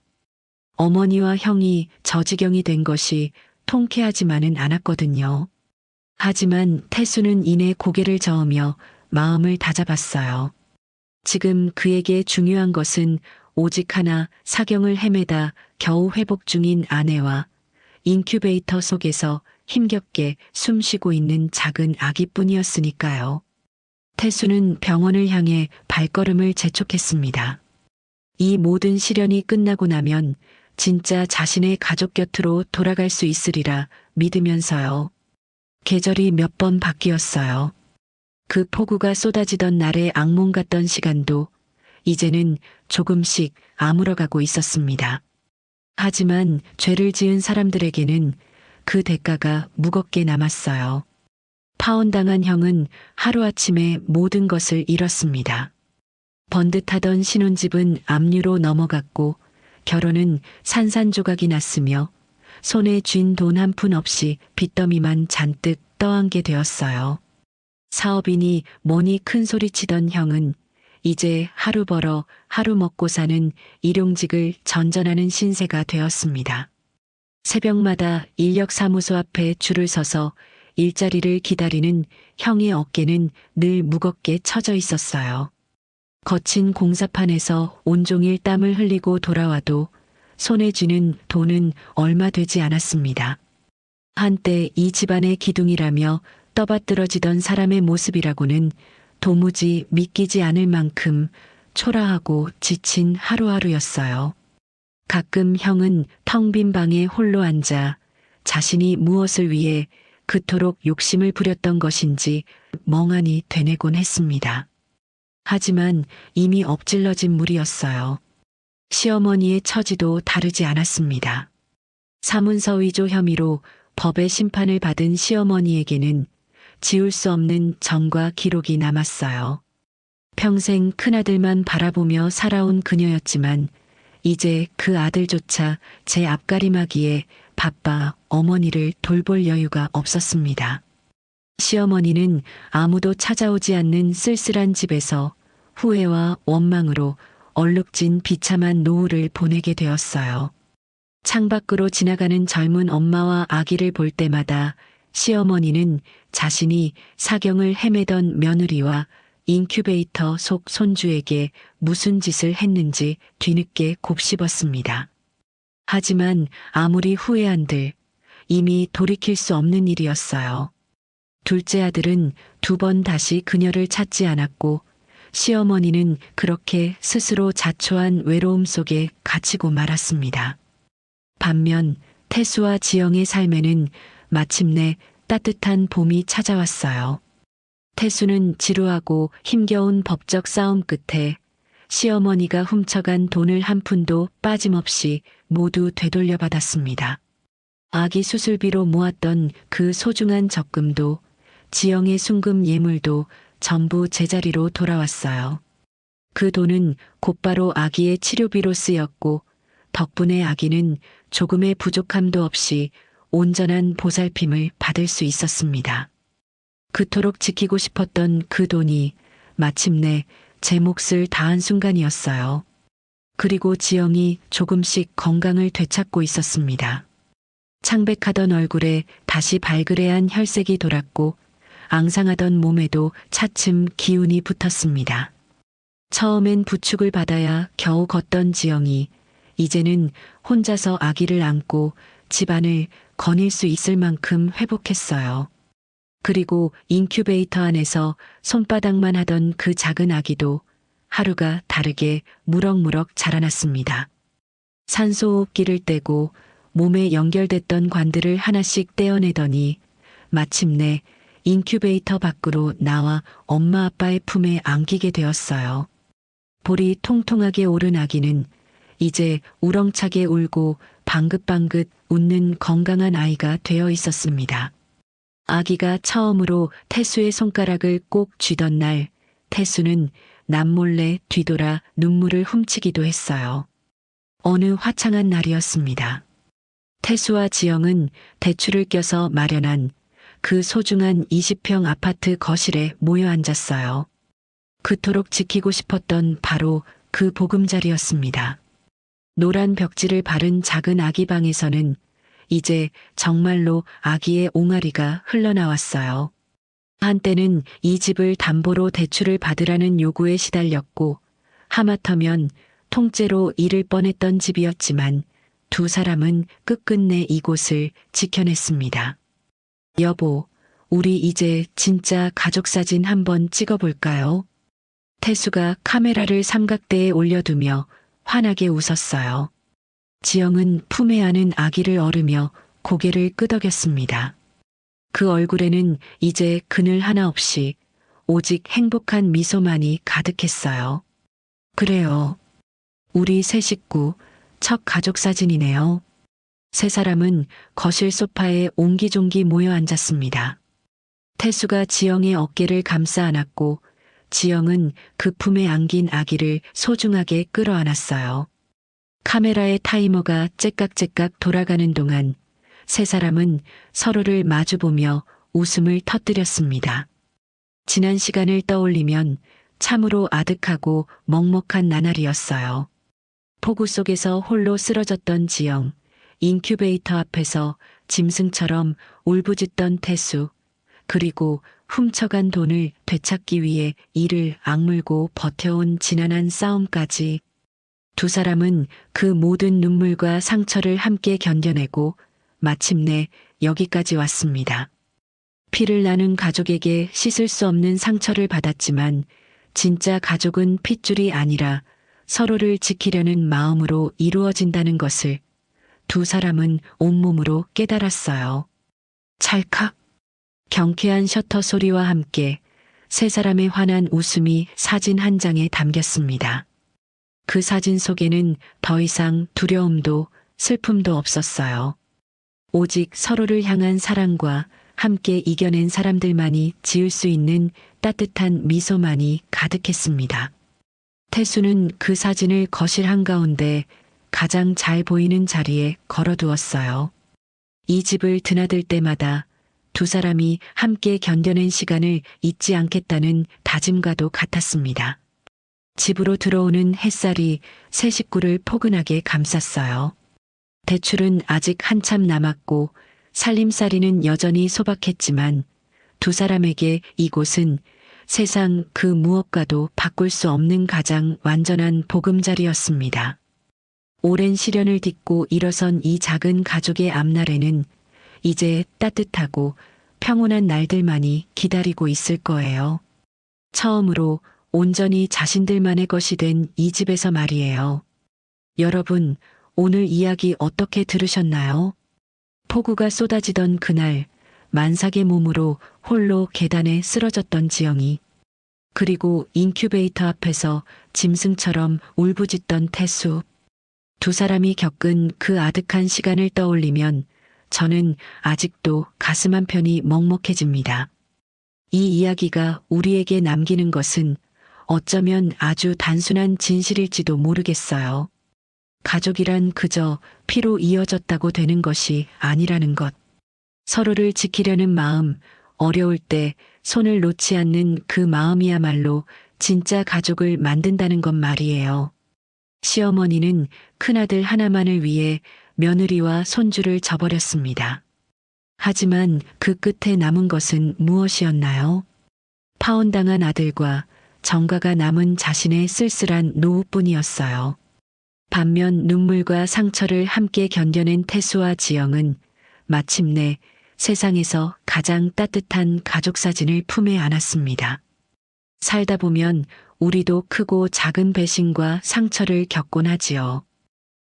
어머니와 형이 저 지경이 된 것이 통쾌하지만은 않았거든요. 하지만 태수는 이내 고개를 저으며 마음을 다잡았어요. 지금 그에게 중요한 것은 오직 하나, 사경을 헤매다 겨우 회복 중인 아내와 인큐베이터 속에서 힘겹게 숨쉬고 있는 작은 아기뿐이었으니까요. 태수는 병원을 향해 발걸음을 재촉했습니다. 이 모든 시련이 끝나고 나면 진짜 자신의 가족 곁으로 돌아갈 수 있으리라 믿으면서요. 계절이 몇 번 바뀌었어요. 그 폭우가 쏟아지던 날의 악몽 같던 시간도 이제는 조금씩 아물어가고 있었습니다. 하지만 죄를 지은 사람들에게는 그 대가가 무겁게 남았어요. 파혼당한 형은 하루아침에 모든 것을 잃었습니다. 번듯하던 신혼집은 압류로 넘어갔고 결혼은 산산조각이 났으며 손에 쥔 돈 한 푼 없이 빚더미만 잔뜩 떠안게 되었어요. 사업인이 뭐니 큰 소리치던 형은 이제 하루 벌어 하루 먹고 사는 일용직을 전전하는 신세가 되었습니다. 새벽마다 인력사무소 앞에 줄을 서서 일자리를 기다리는 형의 어깨는 늘 무겁게 처져 있었어요. 거친 공사판에서 온종일 땀을 흘리고 돌아와도 손에 쥐는 돈은 얼마 되지 않았습니다. 한때 이 집안의 기둥이라며 떠받들어지던 사람의 모습이라고는 도무지 믿기지 않을 만큼 초라하고 지친 하루하루였어요. 가끔 형은 텅 빈 방에 홀로 앉아 자신이 무엇을 위해 그토록 욕심을 부렸던 것인지 멍하니 되뇌곤 했습니다. 하지만 이미 엎질러진 물이었어요. 시어머니의 처지도 다르지 않았습니다. 사문서 위조 혐의로 법의 심판을 받은 시어머니에게는 지울 수 없는 정과 기록이 남았어요. 평생 큰아들만 바라보며 살아온 그녀였지만 이제 그 아들조차 제 앞가림하기에 바빠 어머니를 돌볼 여유가 없었습니다. 시어머니는 아무도 찾아오지 않는 쓸쓸한 집에서 후회와 원망으로 얼룩진 비참한 노후를 보내게 되었어요. 창밖으로 지나가는 젊은 엄마와 아기를 볼 때마다 시어머니는 자신이 사경을 헤매던 며느리와 인큐베이터 속 손주에게 무슨 짓을 했는지 뒤늦게 곱씹었습니다. 하지만 아무리 후회한들 이미 돌이킬 수 없는 일이었어요. 둘째 아들은 2번 다시 그녀를 찾지 않았고 시어머니는 그렇게 스스로 자초한 외로움 속에 갇히고 말았습니다. 반면 태수와 지영의 삶에는 마침내 따뜻한 봄이 찾아왔어요. 태수는 지루하고 힘겨운 법적 싸움 끝에 시어머니가 훔쳐간 돈을 한 푼도 빠짐없이 모두 되돌려받았습니다. 아기 수술비로 모았던 그 소중한 적금도 지영의 순금 예물도 전부 제자리로 돌아왔어요. 그 돈은 곧바로 아기의 치료비로 쓰였고 덕분에 아기는 조금의 부족함도 없이 온전한 보살핌을 받을 수 있었습니다. 그토록 지키고 싶었던 그 돈이 마침내 제 몫을 다한 순간이었어요. 그리고 지영이 조금씩 건강을 되찾고 있었습니다. 창백하던 얼굴에 다시 발그레한 혈색이 돌았고 앙상하던 몸에도 차츰 기운이 붙었습니다. 처음엔 부축을 받아야 겨우 걷던 지영이 이제는 혼자서 아기를 안고 집안을 거닐 수 있을 만큼 회복했어요. 그리고 인큐베이터 안에서 손바닥만 하던 그 작은 아기도 하루가 다르게 무럭무럭 자라났습니다. 산소호흡기를 떼고 몸에 연결됐던 관들을 하나씩 떼어내더니 마침내 인큐베이터 밖으로 나와 엄마 아빠의 품에 안기게 되었어요. 볼이 통통하게 오른 아기는 이제 우렁차게 울고 방긋방긋 웃는 건강한 아이가 되어 있었습니다. 아기가 처음으로 태수의 손가락을 꼭 쥐던 날 태수는 남몰래 뒤돌아 눈물을 훔치기도 했어요. 어느 화창한 날이었습니다. 태수와 지영은 대출을 껴서 마련한 그 소중한 20평 아파트 거실에 모여 앉았어요. 그토록 지키고 싶었던 바로 그 보금자리였습니다. 노란 벽지를 바른 작은 아기 방에서는 이제 정말로 아기의 옹알이가 흘러나왔어요. 한때는 이 집을 담보로 대출을 받으라는 요구에 시달렸고 하마터면 통째로 잃을 뻔했던 집이었지만 두 사람은 끝끝내 이곳을 지켜냈습니다. 여보, 우리 이제 진짜 가족사진 한번 찍어볼까요? 태수가 카메라를 삼각대에 올려두며 환하게 웃었어요. 지영은 품에 안은 아기를 얻으며 고개를 끄덕였습니다. 그 얼굴에는 이제 그늘 하나 없이 오직 행복한 미소만이 가득했어요. 그래요. 우리 세 식구 첫 가족사진이네요. 세 사람은 거실 소파에 옹기종기 모여 앉았습니다. 태수가 지영의 어깨를 감싸 안았고 지영은 그 품에 안긴 아기를 소중하게 끌어안았어요. 카메라의 타이머가 째깍째깍 돌아가는 동안 세 사람은 서로를 마주보며 웃음을 터뜨렸습니다. 지난 시간을 떠올리면 참으로 아득하고 먹먹한 나날이었어요. 폭우 속에서 홀로 쓰러졌던 지영, 인큐베이터 앞에서 짐승처럼 울부짖던 태수, 그리고 훔쳐간 돈을 되찾기 위해 이를 악물고 버텨온 지난한 싸움까지 두 사람은 그 모든 눈물과 상처를 함께 견뎌내고 마침내 여기까지 왔습니다. 피를 나눈 가족에게 씻을 수 없는 상처를 받았지만 진짜 가족은 핏줄이 아니라 서로를 지키려는 마음으로 이루어진다는 것을 두 사람은 온몸으로 깨달았어요. 찰칵. 경쾌한 셔터 소리와 함께 세 사람의 환한 웃음이 사진 한 장에 담겼습니다. 그 사진 속에는 더 이상 두려움도 슬픔도 없었어요. 오직 서로를 향한 사랑과 함께 이겨낸 사람들만이 지을 수 있는 따뜻한 미소만이 가득했습니다. 태수는 그 사진을 거실 한가운데 가장 잘 보이는 자리에 걸어두었어요. 이 집을 드나들 때마다 두 사람이 함께 견뎌낸 시간을 잊지 않겠다는 다짐과도 같았습니다. 집으로 들어오는 햇살이 세 식구를 포근하게 감쌌어요. 대출은 아직 한참 남았고 살림살이는 여전히 소박했지만 두 사람에게 이곳은 세상 그 무엇과도 바꿀 수 없는 가장 완전한 보금자리였습니다. 오랜 시련을 딛고 일어선 이 작은 가족의 앞날에는 이제 따뜻하고 평온한 날들만이 기다리고 있을 거예요. 처음으로 온전히 자신들만의 것이 된 이 집에서 말이에요. 여러분, 오늘 이야기 어떻게 들으셨나요? 폭우가 쏟아지던 그날, 만삭의 몸으로 홀로 계단에 쓰러졌던 지영이, 그리고 인큐베이터 앞에서 짐승처럼 울부짖던 태수. 두 사람이 겪은 그 아득한 시간을 떠올리면 저는 아직도 가슴 한편이 먹먹해집니다. 이 이야기가 우리에게 남기는 것은 어쩌면 아주 단순한 진실일지도 모르겠어요. 가족이란 그저 피로 이어졌다고 되는 것이 아니라는 것. 서로를 지키려는 마음, 어려울 때 손을 놓지 않는 그 마음이야말로 진짜 가족을 만든다는 것 말이에요. 시어머니는 큰아들 하나만을 위해 며느리와 손주를 저버렸습니다. 하지만 그 끝에 남은 것은 무엇이었나요? 파혼당한 아들과 정가가 남은 자신의 쓸쓸한 노후뿐이었어요. 반면 눈물과 상처를 함께 견뎌낸 태수와 지영은 마침내 세상에서 가장 따뜻한 가족 사진을 품에 안았습니다. 살다 보면 우리도 크고 작은 배신과 상처를 겪곤 하지요.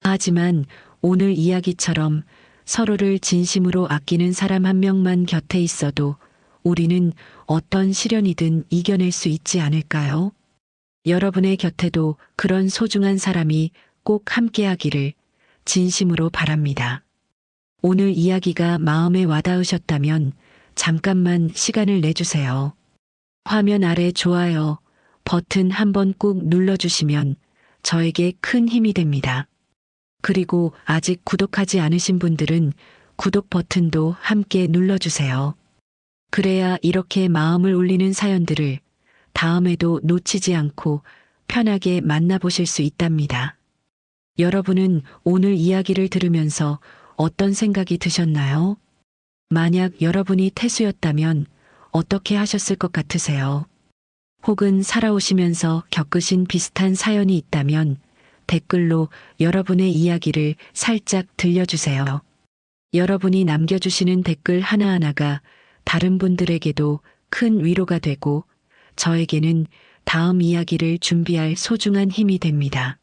하지만 오늘 이야기처럼 서로를 진심으로 아끼는 사람 한 명만 곁에 있어도 우리는 어떤 시련이든 이겨낼 수 있지 않을까요? 여러분의 곁에도 그런 소중한 사람이 꼭 함께하기를 진심으로 바랍니다. 오늘 이야기가 마음에 와닿으셨다면 잠깐만 시간을 내주세요. 화면 아래 좋아요 버튼 한번 꾹 눌러주시면 저에게 큰 힘이 됩니다. 그리고 아직 구독하지 않으신 분들은 구독 버튼도 함께 눌러주세요. 그래야 이렇게 마음을 울리는 사연들을 다음에도 놓치지 않고 편하게 만나보실 수 있답니다. 여러분은 오늘 이야기를 들으면서 어떤 생각이 드셨나요? 만약 여러분이 태수였다면 어떻게 하셨을 것 같으세요? 혹은 살아오시면서 겪으신 비슷한 사연이 있다면 댓글로 여러분의 이야기를 살짝 들려주세요. 여러분이 남겨주시는 댓글 하나하나가 다른 분들에게도 큰 위로가 되고 저에게는 다음 이야기를 준비할 소중한 힘이 됩니다.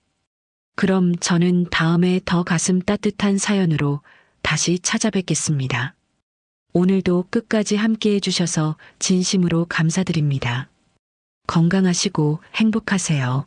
그럼 저는 다음에 더 가슴 따뜻한 사연으로 다시 찾아뵙겠습니다. 오늘도 끝까지 함께 해주셔서 진심으로 감사드립니다. 건강하시고 행복하세요.